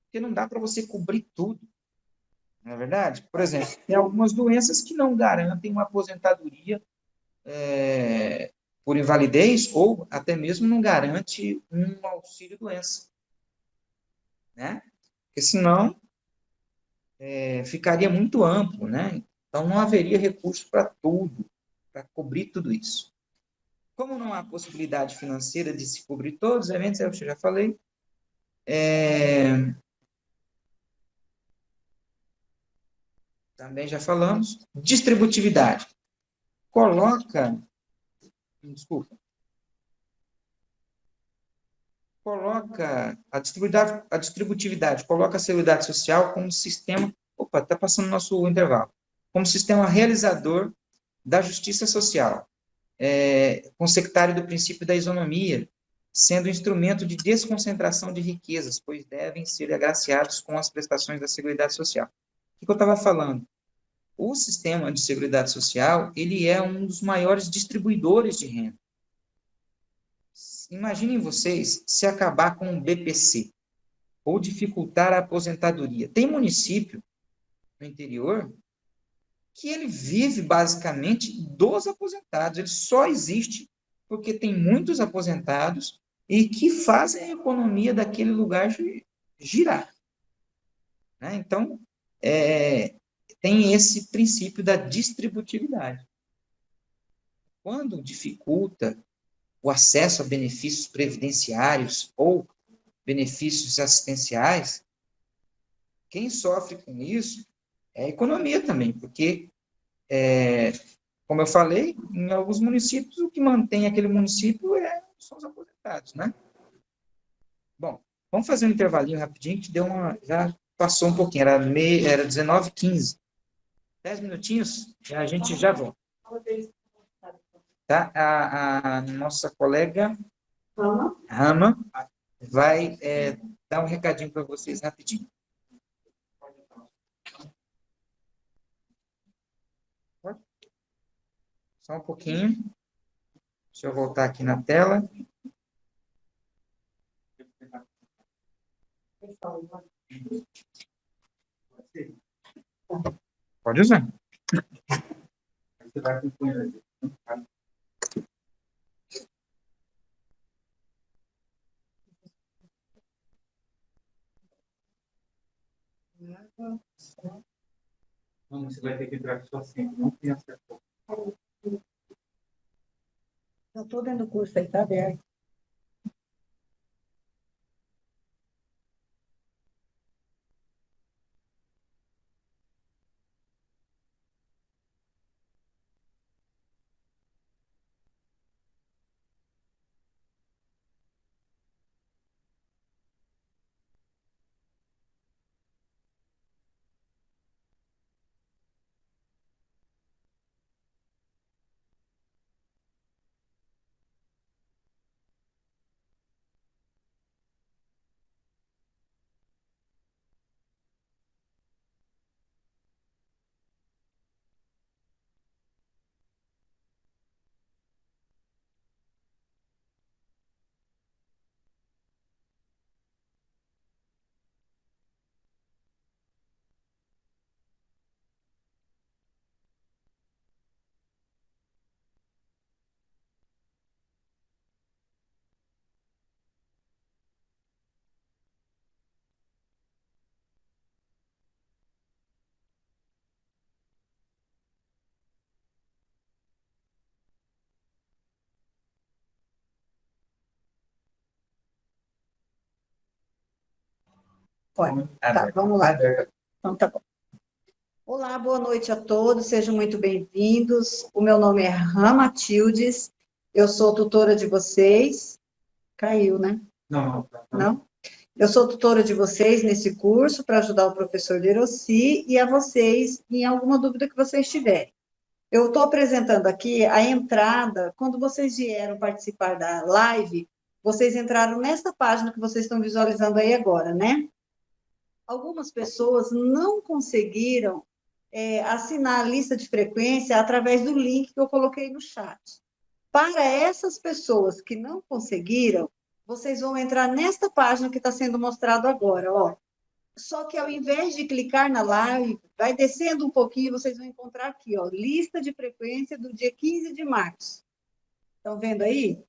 porque não dá para você cobrir tudo. Não é verdade? Por exemplo, tem algumas doenças que não garantem uma aposentadoria por invalidez ou até mesmo não garante um auxílio-doença. Né? Porque senão ficaria muito amplo, né? Então, não haveria recurso para tudo, para cobrir tudo isso. Como não há possibilidade financeira de se cobrir todos os eventos, eu já falei, também já falamos, distributividade. Coloca a distributividade, coloca a Seguridade Social como sistema, está passando o nosso intervalo, como sistema realizador da justiça social, consectário do princípio da isonomia, sendo instrumento de desconcentração de riquezas, pois devem ser agraciados com as prestações da Seguridade Social. O que eu estava falando? O sistema de Seguridade Social, ele é um dos maiores distribuidores de renda. Imaginem vocês se acabar com o BPC, ou dificultar a aposentadoria. Tem município no interior que ele vive basicamente dos aposentados, ele só existe porque tem muitos aposentados e que fazem a economia daquele lugar girar. Né? Então, tem esse princípio da distributividade. Quando dificulta o acesso a benefícios previdenciários ou benefícios assistenciais, quem sofre com isso é a economia também, porque, como eu falei, em alguns municípios, o que mantém aquele município são os aposentados, né? Bom, vamos fazer um intervalinho rapidinho, que já passou um pouquinho, era 19h15. 10 minutinhos, a gente já volta. Tá? A nossa colega Rama vai dar um recadinho para vocês rapidinho. Só um pouquinho. Deixa eu voltar aqui na tela. Pode usar. Você vai acompanhando. Não, você vai ter que entrar só assim. Não tem acesso. Eu estou dentro do curso aí, tá aberto. Pode. Tá, vamos lá. Então, tá bom. Olá, boa noite a todos, sejam muito bem-vindos. O meu nome é Rama Tildes, eu sou tutora de vocês. Caiu, né? Não. Não? Eu sou tutora de vocês nesse curso para ajudar o professor Deroci e a vocês em alguma dúvida que vocês tiverem. Eu estou apresentando aqui a entrada, quando vocês vieram participar da live, vocês entraram nessa página que vocês estão visualizando aí agora, né? Algumas pessoas não conseguiram assinar a lista de frequência através do link que eu coloquei no chat. Para essas pessoas que não conseguiram, vocês vão entrar nesta página que está sendo mostrado agora, ó. Só que ao invés de clicar na live, vai descendo um pouquinho, vocês vão encontrar aqui, ó, lista de frequência do dia 15 de março. Estão vendo aí?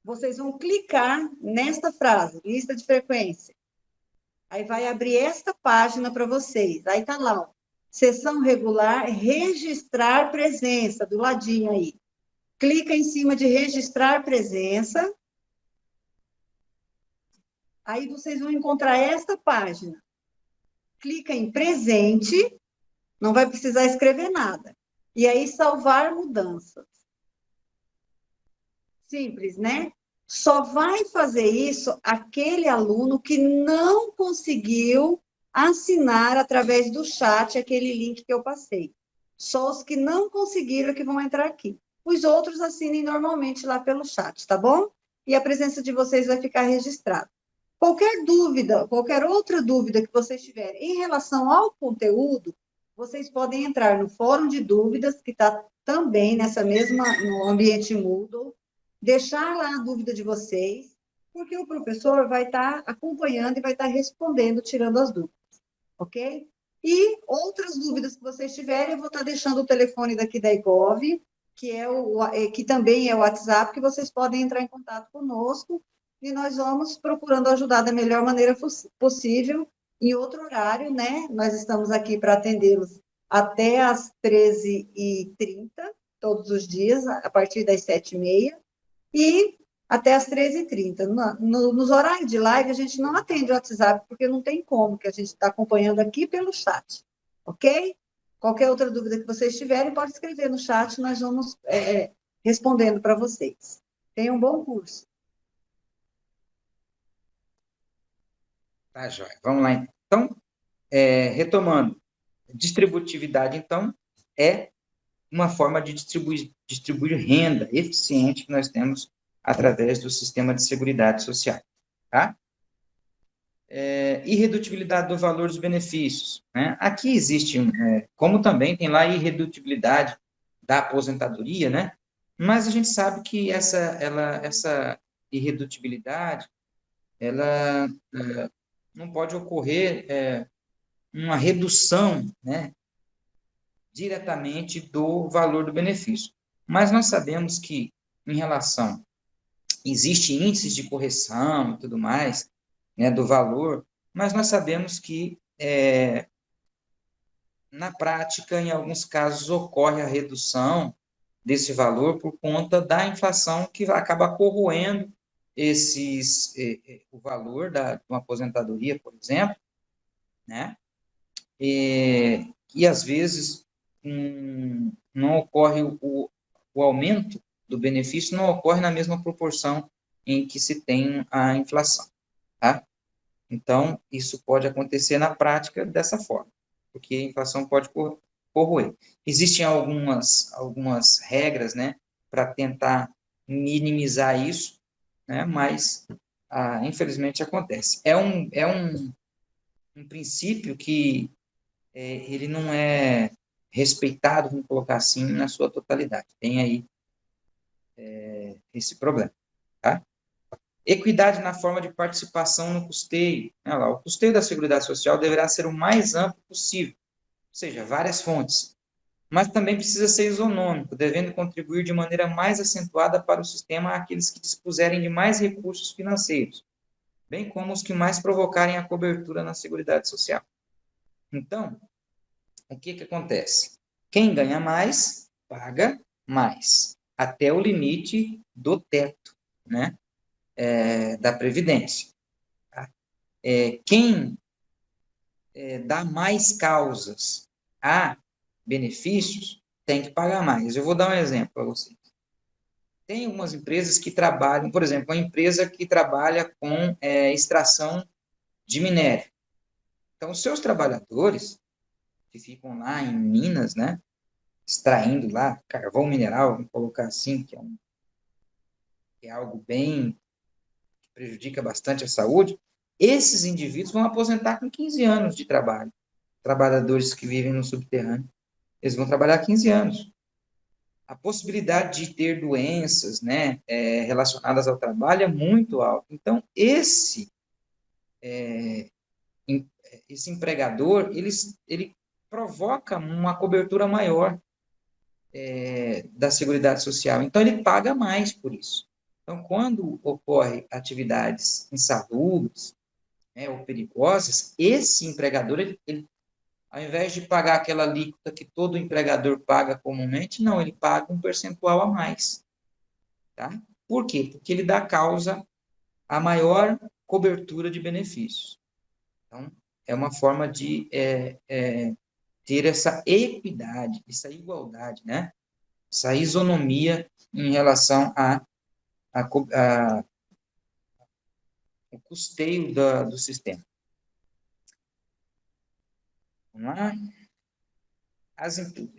Vocês vão clicar nesta frase, lista de frequência. Aí vai abrir esta página para vocês. Aí tá lá, ó, sessão regular, registrar presença, do ladinho aí. Clica em cima de registrar presença. Aí vocês vão encontrar esta página. Clica em presente, não vai precisar escrever nada. E aí salvar mudanças. Simples, né? Só vai fazer isso aquele aluno que não conseguiu assinar através do chat aquele link que eu passei. Só os que não conseguiram que vão entrar aqui. Os outros assinem normalmente lá pelo chat, tá bom? E a presença de vocês vai ficar registrada. Qualquer dúvida, qualquer outra dúvida que vocês tiverem em relação ao conteúdo, vocês podem entrar no fórum de dúvidas, que está também no ambiente Moodle, deixar lá a dúvida de vocês, porque o professor vai estar acompanhando e vai estar respondendo, tirando as dúvidas, ok? E outras dúvidas que vocês tiverem, eu vou estar deixando o telefone daqui da Igov, que também é o WhatsApp, que vocês podem entrar em contato conosco, e nós vamos procurando ajudar da melhor maneira possível, em outro horário, né? Nós estamos aqui para atendê-los até às 13h30, todos os dias, a partir das 7h30, e até às 13h30. Nos horários de live, a gente não atende o WhatsApp, porque não tem como, que a gente está acompanhando aqui pelo chat, ok? Qualquer outra dúvida que vocês tiverem, pode escrever no chat, nós vamos respondendo para vocês. Tenham um bom curso. Tá, joia. Vamos lá, então. Retomando, distributividade, então, é uma forma de distribuir renda eficiente que nós temos através do sistema de seguridade social, tá? Irredutibilidade do valor dos benefícios, né? Aqui existe, como também tem lá a irredutibilidade da aposentadoria, né? Mas a gente sabe que essa irredutibilidade, ela não pode ocorrer uma redução, né, diretamente do valor do benefício. Mas nós sabemos que, em relação, existe índices de correção e tudo mais, né, do valor, mas nós sabemos que, na prática, em alguns casos, ocorre a redução desse valor por conta da inflação que acaba corroendo o valor de uma aposentadoria, por exemplo, né? E às vezes não ocorre o aumento do benefício, não ocorre na mesma proporção em que se tem a inflação, tá? Então, isso pode acontecer na prática dessa forma, porque a inflação pode corroer. Existem algumas regras, né, para tentar minimizar isso, né, mas, infelizmente, acontece. É um princípio que ele não é respeitado, vamos colocar assim, na sua totalidade. Tem aí esse problema, tá? Equidade na forma de participação no custeio. Olha lá, o custeio da Seguridade Social deverá ser o mais amplo possível, ou seja, várias fontes, mas também precisa ser isonômico, devendo contribuir de maneira mais acentuada para o sistema aqueles que dispuserem de mais recursos financeiros, bem como os que mais provocarem a cobertura na Seguridade Social. Então, o que acontece? Quem ganha mais, paga mais, até o limite do teto, né, da Previdência. Tá? Quem dá mais causas a benefícios, tem que pagar mais. Eu vou dar um exemplo para vocês. Tem algumas empresas que trabalham, por exemplo, uma empresa que trabalha com extração de minério. Então, os seus trabalhadores, que ficam lá em Minas, né, extraindo lá carvão mineral, vamos colocar assim, que é algo bem que prejudica bastante a saúde, esses indivíduos vão aposentar com 15 anos de trabalho. Trabalhadores que vivem no subterrâneo, eles vão trabalhar 15 anos. A possibilidade de ter doenças, né, relacionadas ao trabalho é muito alta. Então, esse empregador, ele provoca uma cobertura maior da Seguridade Social. Então, ele paga mais por isso. Então, quando ocorre atividades insalubres, né, ou perigosas, esse empregador, ele, ao invés de pagar aquela alíquota que todo empregador paga comumente, não, ele paga um percentual a mais. Tá? Por quê? Porque ele dá causa à maior cobertura de benefícios. Então, é uma forma de ter essa equidade, essa igualdade, né? Essa isonomia em relação ao custeio do sistema. Vamos lá?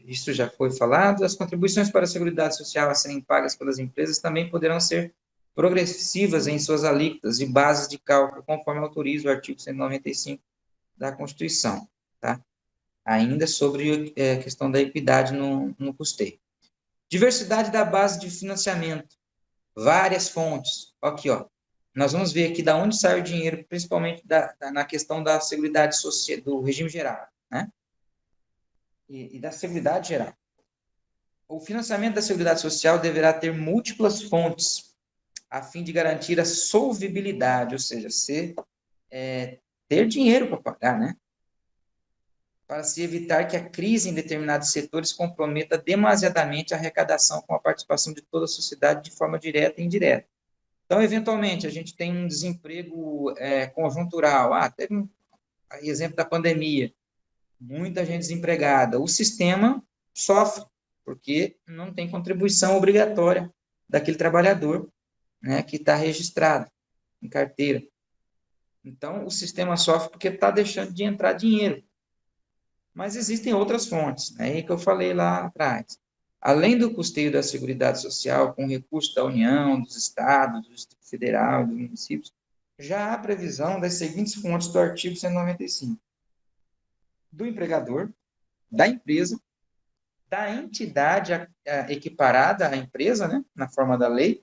Isso já foi falado. As contribuições para a Seguridade Social a serem pagas pelas empresas também poderão ser progressivas em suas alíquotas e bases de cálculo, conforme autoriza o artigo 195 da Constituição. Tá? Ainda sobre a questão da equidade no custeio. Diversidade da base de financiamento. Várias fontes. Aqui, ó. Nós vamos ver aqui de onde sai o dinheiro, principalmente na questão da Seguridade Social, do regime geral, né? E da Seguridade Geral. O financiamento da Seguridade Social deverá ter múltiplas fontes, a fim de garantir a solvibilidade, ou seja, ter dinheiro para pagar, né? Para se evitar que a crise em determinados setores comprometa demasiadamente a arrecadação com a participação de toda a sociedade de forma direta e indireta. Então, eventualmente, a gente tem um desemprego conjuntural. Teve exemplo da pandemia, muita gente desempregada. O sistema sofre, porque não tem contribuição obrigatória daquele trabalhador, né, que está registrado em carteira. Então, o sistema sofre porque está deixando de entrar dinheiro. Mas existem outras fontes, né, que eu falei lá atrás. Além do custeio da Seguridade Social, com recursos da União, dos Estados, do Distrito Federal, dos municípios, já há previsão das seguintes fontes do artigo 195. Do empregador, da empresa, da entidade equiparada à empresa, né, na forma da lei.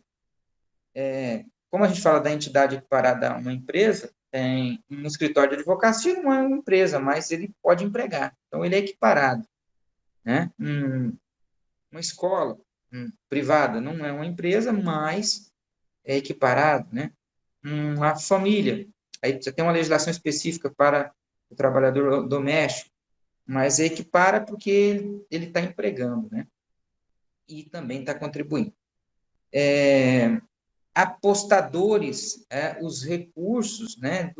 Como a gente fala da entidade equiparada a uma empresa, tem um escritório de advocacia, não é uma empresa, mas ele pode empregar. Então, ele é equiparado. Né? Uma escola privada não é uma empresa, mas é equiparado. Né? Uma família, aí você tem uma legislação específica para o trabalhador doméstico, mas equipara porque ele está empregando, né? E também está contribuindo. Apostadores, os recursos, né,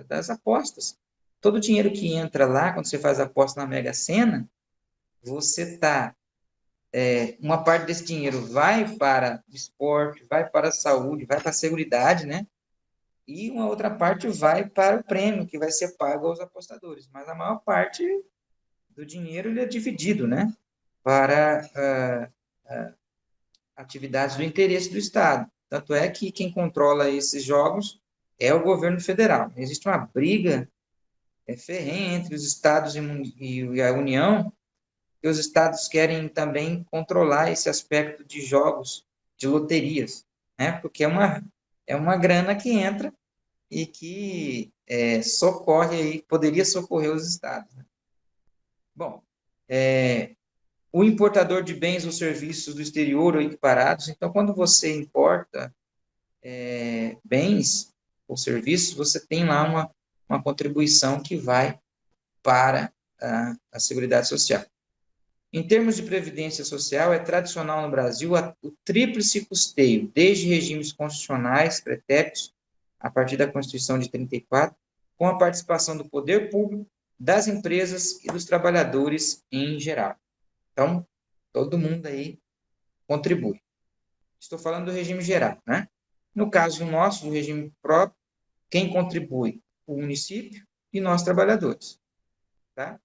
das apostas. Todo o dinheiro que entra lá, quando você faz a aposta na Mega Sena, você está... uma parte desse dinheiro vai para o esporte, vai para a saúde, vai para a seguridade, né? E uma outra parte vai para o prêmio, que vai ser pago aos apostadores. Mas a maior parte do dinheiro ele é dividido, né? Para atividades do interesse do Estado. Tanto é que quem controla esses jogos é o governo federal. Existe uma briga ferrenha entre os estados e a União, e os estados querem também controlar esse aspecto de jogos, de loterias, né? Porque é uma grana que entra e que poderia socorrer os estados. Né? Bom, o importador de bens ou serviços do exterior ou equiparados, então, quando você importa bens ou serviços, você tem lá uma contribuição que vai para a Seguridade Social. Em termos de previdência social, é tradicional no Brasil o tríplice custeio, desde regimes constitucionais pretéritos, a partir da Constituição de 34, com a participação do poder público, das empresas e dos trabalhadores em geral. Então, todo mundo aí contribui. Estou falando do regime geral, né? No caso nosso, do regime próprio, quem contribui? O município e nós, trabalhadores. Tá?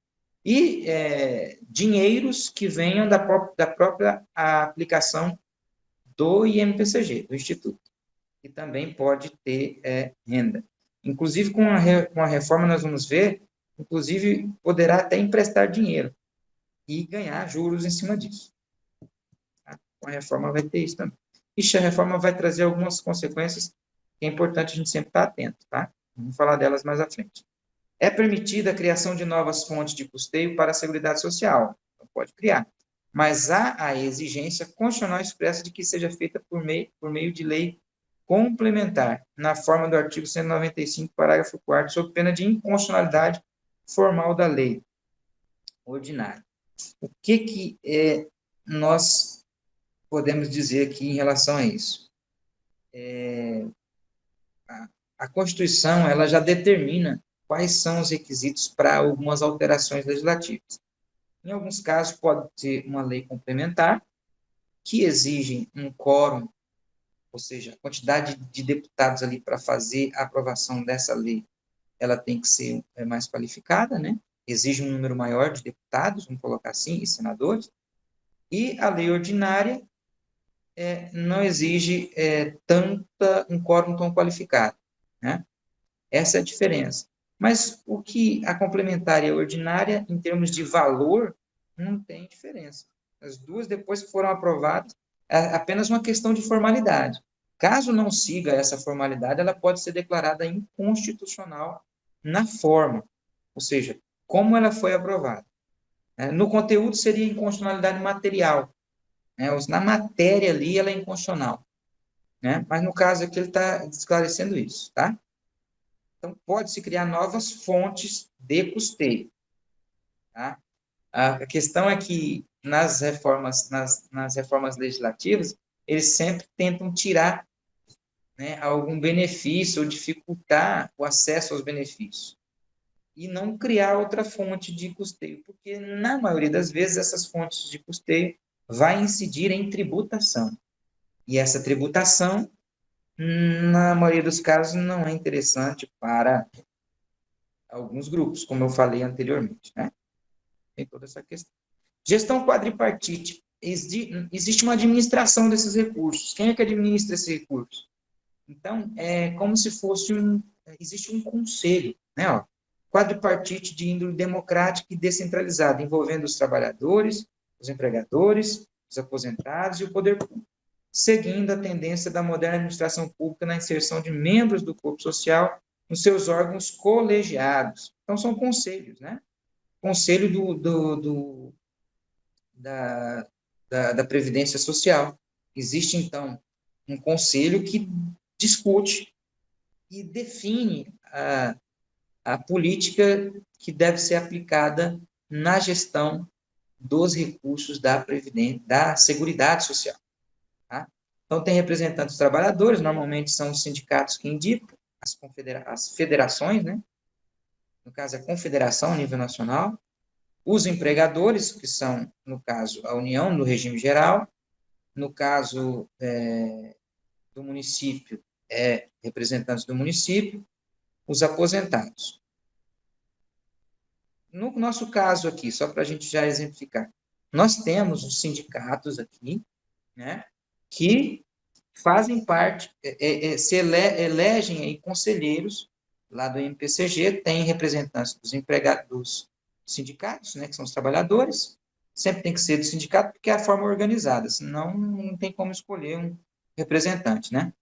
E dinheiros que venham da própria aplicação do INPCG, do Instituto, que também pode ter renda. Inclusive, com a reforma, nós vamos ver, inclusive, poderá até emprestar dinheiro e ganhar juros em cima disso. Tá? Com a reforma vai ter isso também. A reforma vai trazer algumas consequências que é importante a gente sempre estar atento, tá? Vamos falar delas mais à frente. É permitida a criação de novas fontes de custeio para a Seguridade Social. Então, pode criar. Mas há a exigência constitucional expressa de que seja feita por meio de lei complementar, na forma do artigo 195, parágrafo 4º, sob pena de inconstitucionalidade formal da lei ordinária. O que nós podemos dizer aqui em relação a isso? A Constituição, ela já determina quais são os requisitos para algumas alterações legislativas. Em alguns casos, pode ter uma lei complementar, que exige um quórum, ou seja, a quantidade de deputados ali para fazer a aprovação dessa lei, ela tem que ser mais qualificada, né? Exige um número maior de deputados, vamos colocar assim, e senadores. E a lei ordinária não exige um quórum tão qualificado, né? Essa é a diferença. Mas o que a complementar e a ordinária, em termos de valor, não tem diferença. As duas, depois que foram aprovadas, é apenas uma questão de formalidade. Caso não siga essa formalidade, ela pode ser declarada inconstitucional na forma, ou seja, como ela foi aprovada. No conteúdo, seria inconstitucionalidade material. Na matéria ali, ela é inconstitucional. Mas, no caso aqui, ele está esclarecendo isso, tá? Então, pode-se criar novas fontes de custeio. Tá? A questão é que, nas reformas legislativas, eles sempre tentam tirar algum benefício ou dificultar o acesso aos benefícios. E não criar outra fonte de custeio, porque, na maioria das vezes, essas fontes de custeio vai incidir em tributação. E essa tributação, na maioria dos casos, não é interessante para alguns grupos, como eu falei anteriormente, né? Tem toda essa questão. Gestão quadripartite. Existe uma administração desses recursos. Quem é que administra esses recursos? Então, é como se fosse existe um conselho, né? Quadripartite de índole democrática e descentralizada, envolvendo os trabalhadores, os empregadores, os aposentados e o poder público, seguindo a tendência da moderna administração pública na inserção de membros do corpo social nos seus órgãos colegiados. Então, são conselhos, né? Conselho da Previdência Social. Existe, então, um conselho que discute e define a política que deve ser aplicada na gestão dos recursos da Seguridade Social. Tá? Então, tem representantes dos trabalhadores, normalmente são os sindicatos que indicam, as federações, né? No caso, a confederação a nível nacional, os empregadores, que são, no caso, a União, no regime geral, no caso do município, representantes do município, os aposentados. No nosso caso aqui, só para a gente já exemplificar, nós temos os sindicatos aqui, né, que fazem parte, se elegem aí conselheiros lá do MPCG, tem representantes dos empregados, dos sindicatos, né, que são os trabalhadores, sempre tem que ser do sindicato, porque é a forma organizada, senão não tem como escolher um representante, né?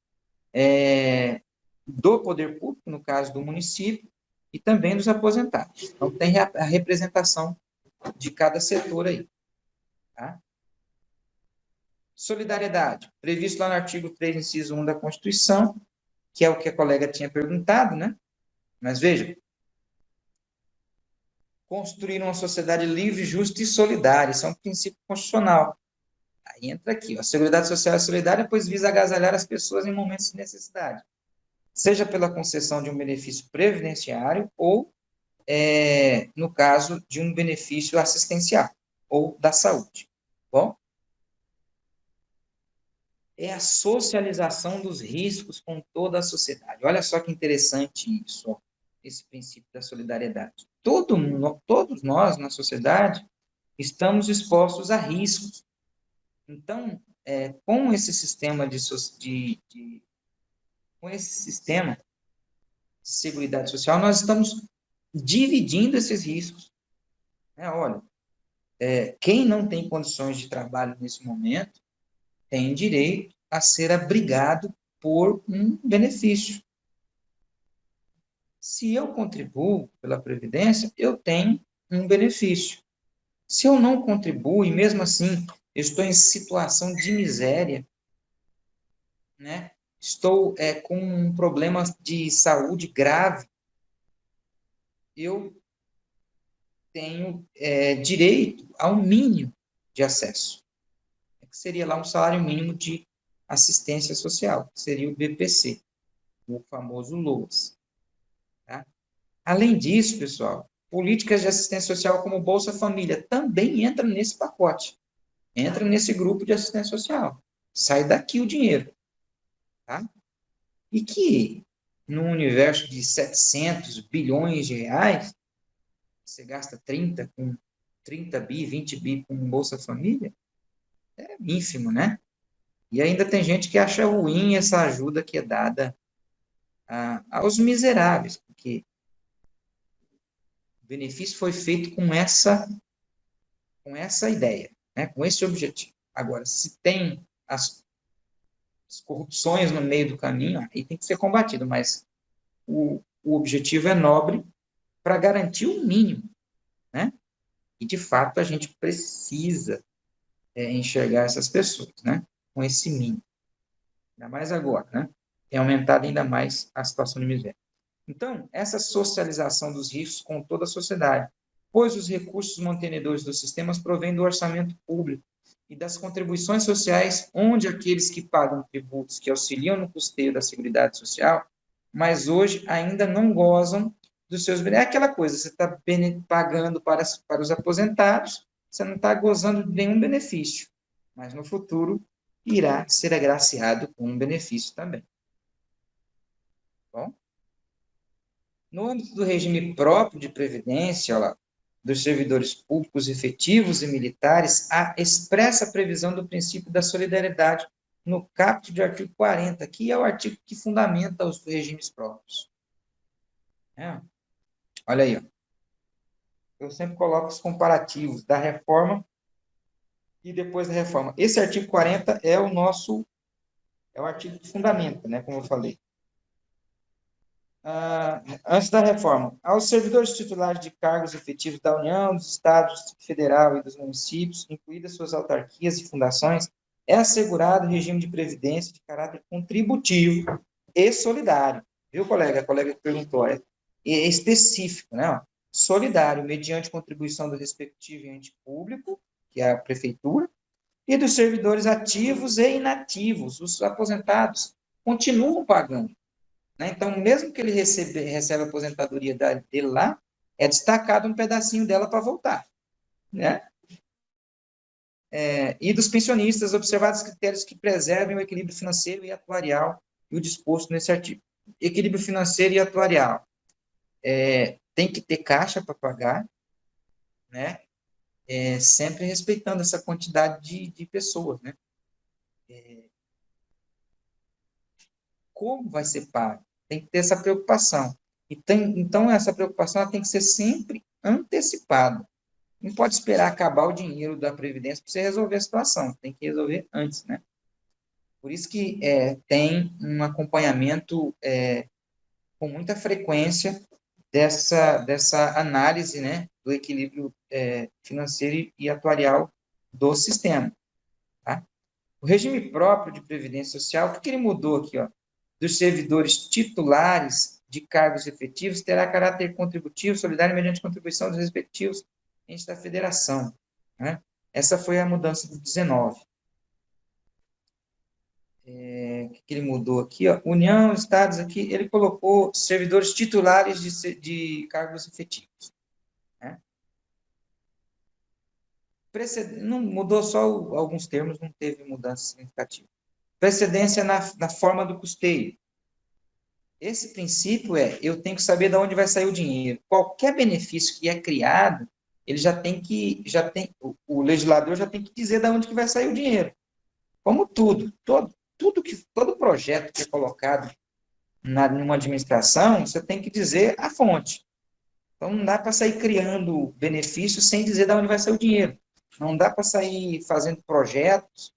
Do poder público, no caso do município, e também dos aposentados. Então, tem a representação de cada setor aí. Tá? Solidariedade, previsto lá no artigo 3, inciso 1 da Constituição, que é o que a colega tinha perguntado, né? Mas veja, construir uma sociedade livre, justa e solidária, isso é um princípio constitucional. Aí entra aqui, a Seguridade Social é solidária, pois visa agasalhar as pessoas em momentos de necessidade, seja pela concessão de um benefício previdenciário ou, no caso, de um benefício assistencial ou da saúde. Bom? É a socialização dos riscos com toda a sociedade. Olha só que interessante isso, ó, esse princípio da solidariedade. Todos nós, na sociedade, estamos expostos a riscos. Então, com esse sistema de seguridade social, nós estamos dividindo esses riscos. Olha, quem não tem condições de trabalho nesse momento tem direito a ser abrigado por um benefício. Se eu contribuo pela Previdência, eu tenho um benefício. Se eu não contribuo, e mesmo assim eu estou em situação de miséria, né? estou com um problema de saúde grave, eu tenho direito a um mínimo de acesso, que seria lá um salário mínimo de assistência social, que seria o BPC, o famoso LOAS. Tá? Além disso, pessoal, políticas de assistência social como Bolsa Família também entram nesse pacote, entra nesse grupo de assistência social. Sai daqui o dinheiro. Tá? E que, num universo de 700 bilhões de reais, você gasta 30 bi, 20 bi com Bolsa Família, é ínfimo, né? E ainda tem gente que acha ruim essa ajuda que é dada aos miseráveis, porque o benefício foi feito com essa ideia, né? Com esse objetivo. Agora, se tem as corrupções no meio do caminho, aí tem que ser combatido, mas o objetivo é nobre para garantir o mínimo, né? E, de fato, a gente precisa enxergar essas pessoas, né? Com esse mínimo. Ainda mais agora, né? Tem aumentado ainda mais a situação de miséria. Então, essa socialização dos riscos com toda a sociedade, pois os recursos mantenedores dos sistemas provêm do orçamento público e das contribuições sociais, onde aqueles que pagam tributos que auxiliam no custeio da Seguridade Social, mas hoje ainda não gozam dos seus benefícios. É aquela coisa, você está pagando para os aposentados, você não está gozando de nenhum benefício, mas no futuro irá ser agraciado com um benefício também. Bom? No âmbito do regime próprio de previdência, olha lá, dos servidores públicos efetivos e militares, há expressa previsão do princípio da solidariedade no caput de artigo 40, que é o artigo que fundamenta os regimes próprios. Olha aí, ó. Eu sempre coloco os comparativos da reforma e depois da reforma. Esse artigo 40 é o artigo que fundamenta, né, como eu falei. Antes da reforma, aos servidores titulares de cargos efetivos da União, dos Estados, Federal e dos municípios, incluídas suas autarquias e fundações, é assegurado regime de previdência de caráter contributivo e solidário. Viu, colega? A colega que perguntou, é específico, né? Solidário, mediante contribuição do respectivo ente público, que é a prefeitura, e dos servidores ativos e inativos, os aposentados, continuam pagando. Né? Então, mesmo que ele receba a aposentadoria dele lá, é destacado um pedacinho dela para voltar. Né? E dos pensionistas, observados critérios que preservem o equilíbrio financeiro e atuarial e o disposto nesse artigo. Equilíbrio financeiro e atuarial. Tem que ter caixa para pagar, né? Sempre respeitando essa quantidade de pessoas. Né? Como vai ser pago? Tem que ter essa preocupação. Então, essa preocupação tem que ser sempre antecipada. Não pode esperar acabar o dinheiro da Previdência para você resolver a situação. Tem que resolver antes, né? Por isso que tem um acompanhamento com muita frequência dessa análise, né, do equilíbrio financeiro e atuarial do sistema. Tá? O regime próprio de Previdência Social, o que ele mudou aqui, ó? Dos servidores titulares de cargos efetivos terá caráter contributivo, solidário, mediante contribuição dos respectivos entes da federação. Né? Essa foi a mudança do 19. O que ele mudou aqui? Ó? União, estados, aqui, ele colocou servidores titulares de cargos efetivos. Né? Não mudou só alguns termos, não teve mudança significativa. Precedência na forma do custeio. Esse princípio eu tenho que saber de onde vai sair o dinheiro. Qualquer benefício que é criado, ele o legislador já tem que dizer de onde que vai sair o dinheiro. Como todo projeto que é colocado numa administração, você tem que dizer a fonte. Então, não dá para sair criando benefícios sem dizer de onde vai sair o dinheiro. Não dá para sair fazendo projetos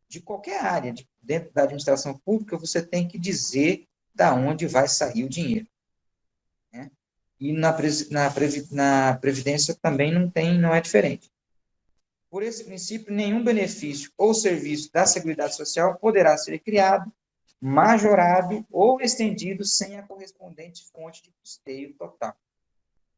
de qualquer área, dentro da administração pública, você tem que dizer da onde vai sair o dinheiro. Né? E na Previdência também não é diferente. Por esse princípio, nenhum benefício ou serviço da Seguridade Social poderá ser criado majorado ou estendido sem a correspondente fonte de custeio total,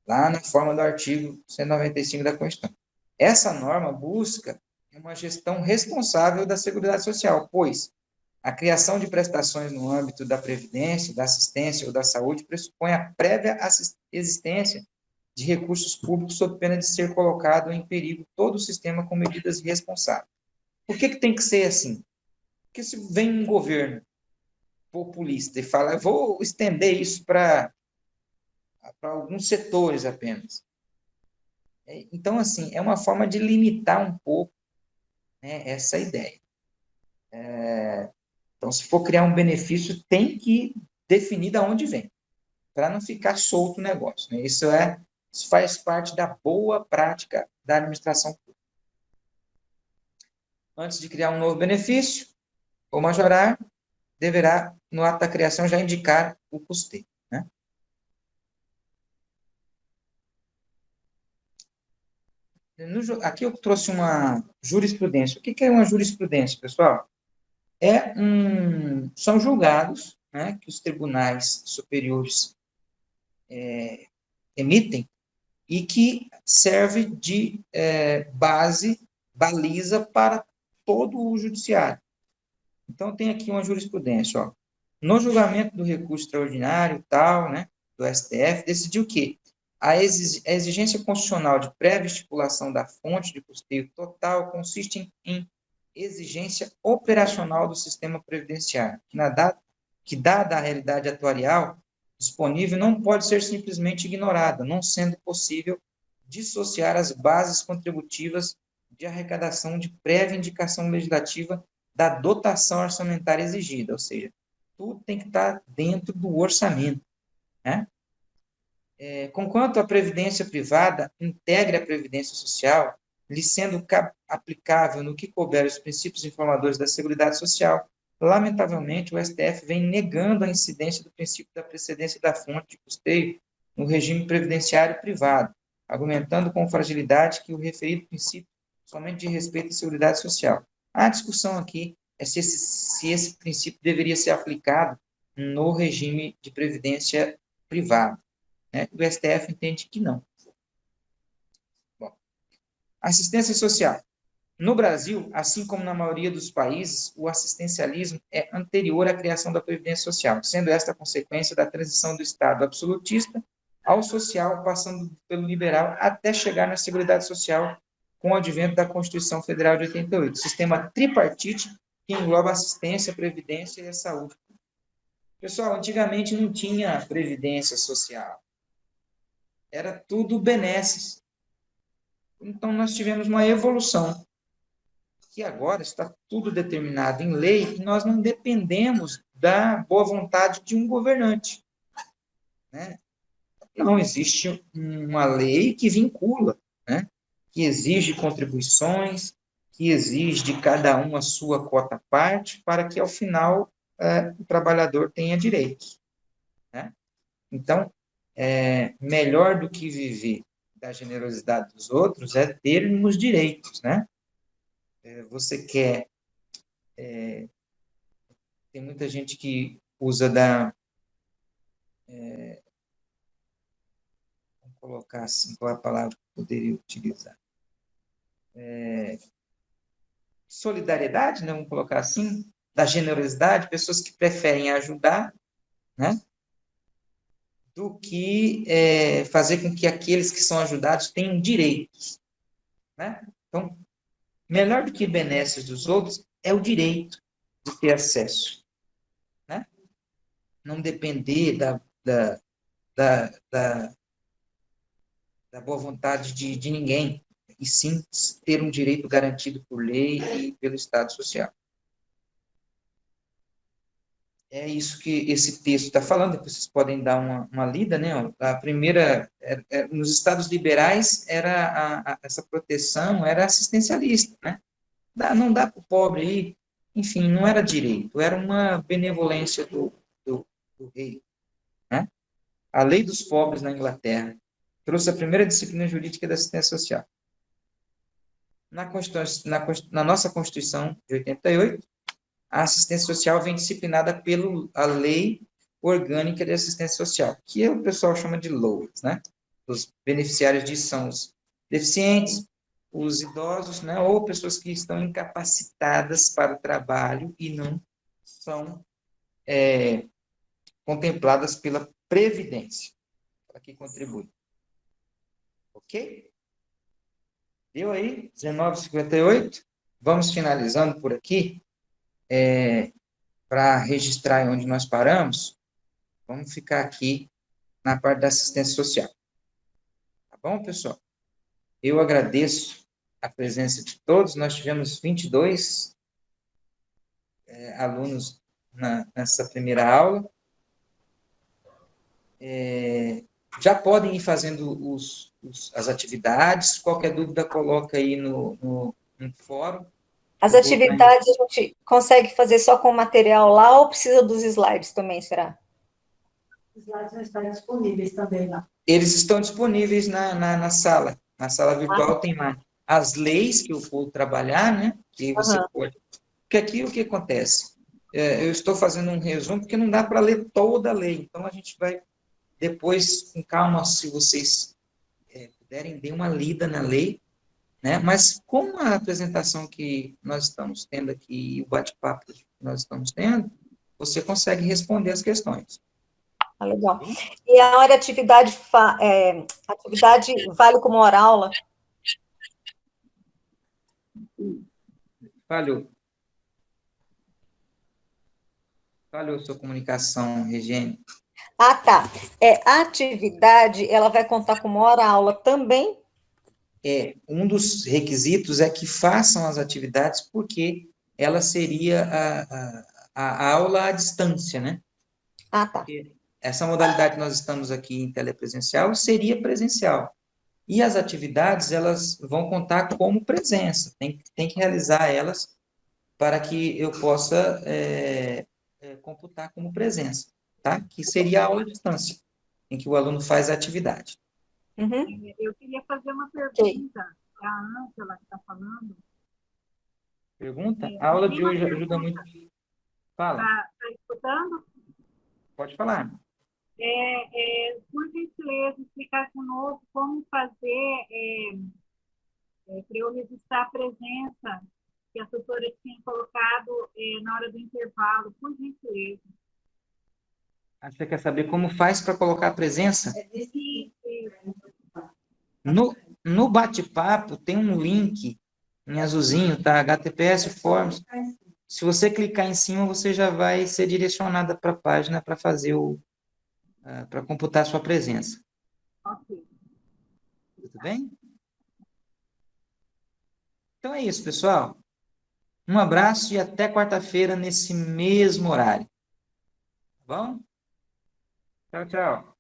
lá na forma do artigo 195 da Constituição. Essa norma busca uma gestão responsável da Seguridade Social, pois a criação de prestações no âmbito da Previdência, da assistência ou da saúde pressupõe a prévia existência de recursos públicos sob pena de ser colocado em perigo todo o sistema com medidas irresponsáveis. Por que tem que ser assim? Porque se vem um governo populista e fala, eu vou estender isso para alguns setores apenas. Então, assim, é uma forma de limitar um pouco, né, essa ideia. Então, se for criar um benefício, tem que definir de onde vem, para não ficar solto o negócio, né? Isso faz parte da boa prática da administração pública. Antes de criar um novo benefício, ou majorar, deverá, no ato da criação, já indicar o custeio, né? Aqui eu trouxe uma jurisprudência. O que é uma jurisprudência, pessoal? São julgados, né, que os tribunais superiores emitem e que serve de baliza para todo o judiciário. Então, tem aqui uma jurisprudência, ó. No julgamento do recurso extraordinário, tal, né, do STF, decidiu que a exigência constitucional de prévia estipulação da fonte de custeio total consiste em exigência operacional do sistema previdenciário, que dada a realidade atuarial disponível, não pode ser simplesmente ignorada, não sendo possível dissociar as bases contributivas de arrecadação de prévia indicação legislativa da dotação orçamentária exigida, ou seja, tudo tem que estar dentro do orçamento, né? Conquanto a previdência privada integre a previdência social, lhe sendo aplicável no que couber os princípios informadores da Seguridade Social, lamentavelmente o STF vem negando a incidência do princípio da precedência da fonte de custeio no regime previdenciário privado, argumentando com fragilidade que o referido princípio somente de respeito à Seguridade Social. A discussão aqui é se esse princípio deveria ser aplicado no regime de previdência privado, né? O STF entende que não. Bom, assistência social. No Brasil, assim como na maioria dos países, o assistencialismo é anterior à criação da Previdência Social, sendo esta a consequência da transição do Estado absolutista ao social, passando pelo liberal até chegar na Seguridade Social com o advento da Constituição Federal de 88, sistema tripartite que engloba a assistência, a previdência e a saúde. Pessoal, antigamente não tinha previdência social. Era tudo benesses. Então, nós tivemos uma evolução, que agora está tudo determinado em lei, e nós não dependemos da boa vontade de um governante, né? Não, existe uma lei que vincula, né? Que exige contribuições, que exige de cada um a sua quota parte, para que, ao final, o trabalhador tenha direitos, né? Então, melhor do que viver da generosidade dos outros é termos direitos, né? Você quer... tem muita gente que usa vamos colocar assim, qual é a palavra que eu poderia utilizar? Solidariedade, né? Vamos colocar assim, da generosidade, pessoas que preferem ajudar, né? Do que fazer com que aqueles que são ajudados tenham direitos, né? Então, melhor do que benesses dos outros é o direito de ter acesso, né? Não depender da boa vontade de ninguém, e sim ter um direito garantido por lei e pelo Estado Social. É isso que esse texto está falando, depois vocês podem dar uma lida, né? A primeira, nos estados liberais, essa proteção era assistencialista, né? Não dá para o pobre aí, enfim, não era direito, era uma benevolência do rei, né? A lei dos pobres na Inglaterra trouxe a primeira disciplina jurídica da assistência social. Na nossa Constituição de 88, a assistência social vem disciplinada pela Lei Orgânica de Assistência Social, que o pessoal chama de LOAS, né? Os beneficiários disso são os deficientes, os idosos, né? Ou pessoas que estão incapacitadas para o trabalho e não são contempladas pela Previdência, para que contribui. Ok? Deu aí? 19h58. Vamos finalizando por aqui. Para registrar onde nós paramos, vamos ficar aqui na parte da assistência social. Tá bom, pessoal? Eu agradeço a presença de todos. Nós tivemos 22 alunos nessa primeira aula. Já podem ir fazendo as atividades. Qualquer dúvida, coloca aí no fórum. As atividades a gente consegue fazer só com o material lá ou precisa dos slides também, será? Os slides já estão disponíveis também lá. Eles estão disponíveis na sala. Na sala virtual tem lá as leis que eu vou trabalhar, né? Que você pode. Porque aqui o que acontece? Eu estou fazendo um resumo porque não dá para ler toda a lei. Então a gente vai depois, com calma, se vocês puderem, dar uma lida na lei, né? Mas com a apresentação que nós estamos tendo aqui, o bate-papo que nós estamos tendo, você consegue responder as questões. Legal. E a hora de atividade vale como hora aula? Falhou sua comunicação, Regiane. Ah, tá. A atividade, ela vai contar como hora aula também? Um dos requisitos é que façam as atividades, porque ela seria a aula à distância, né? Ah, tá. Porque essa modalidade que nós estamos aqui em telepresencial seria presencial. E as atividades, elas vão contar como presença. Tem que realizar elas para que eu possa computar como presença, tá? Que seria a aula à distância, em que o aluno faz a atividade. Uhum. Eu queria fazer uma pergunta. É a Ângela que está falando. Pergunta? A aula de hoje ajuda muito. Fala. Está escutando? Pode falar. Por gentileza, explicar conosco como fazer para eu registrar a presença que a tutora tinha colocado na hora do intervalo, por gentileza. Você quer saber como faz para colocar a presença? Sim. No bate-papo tem um link em azulzinho, tá? HTTPS Forms. Se você clicar em cima, você já vai ser direcionada para a página para fazer para computar a sua presença. Ok. Tudo bem? Então é isso, pessoal. Um abraço e até quarta-feira nesse mesmo horário. Tá bom? Tchau, tchau.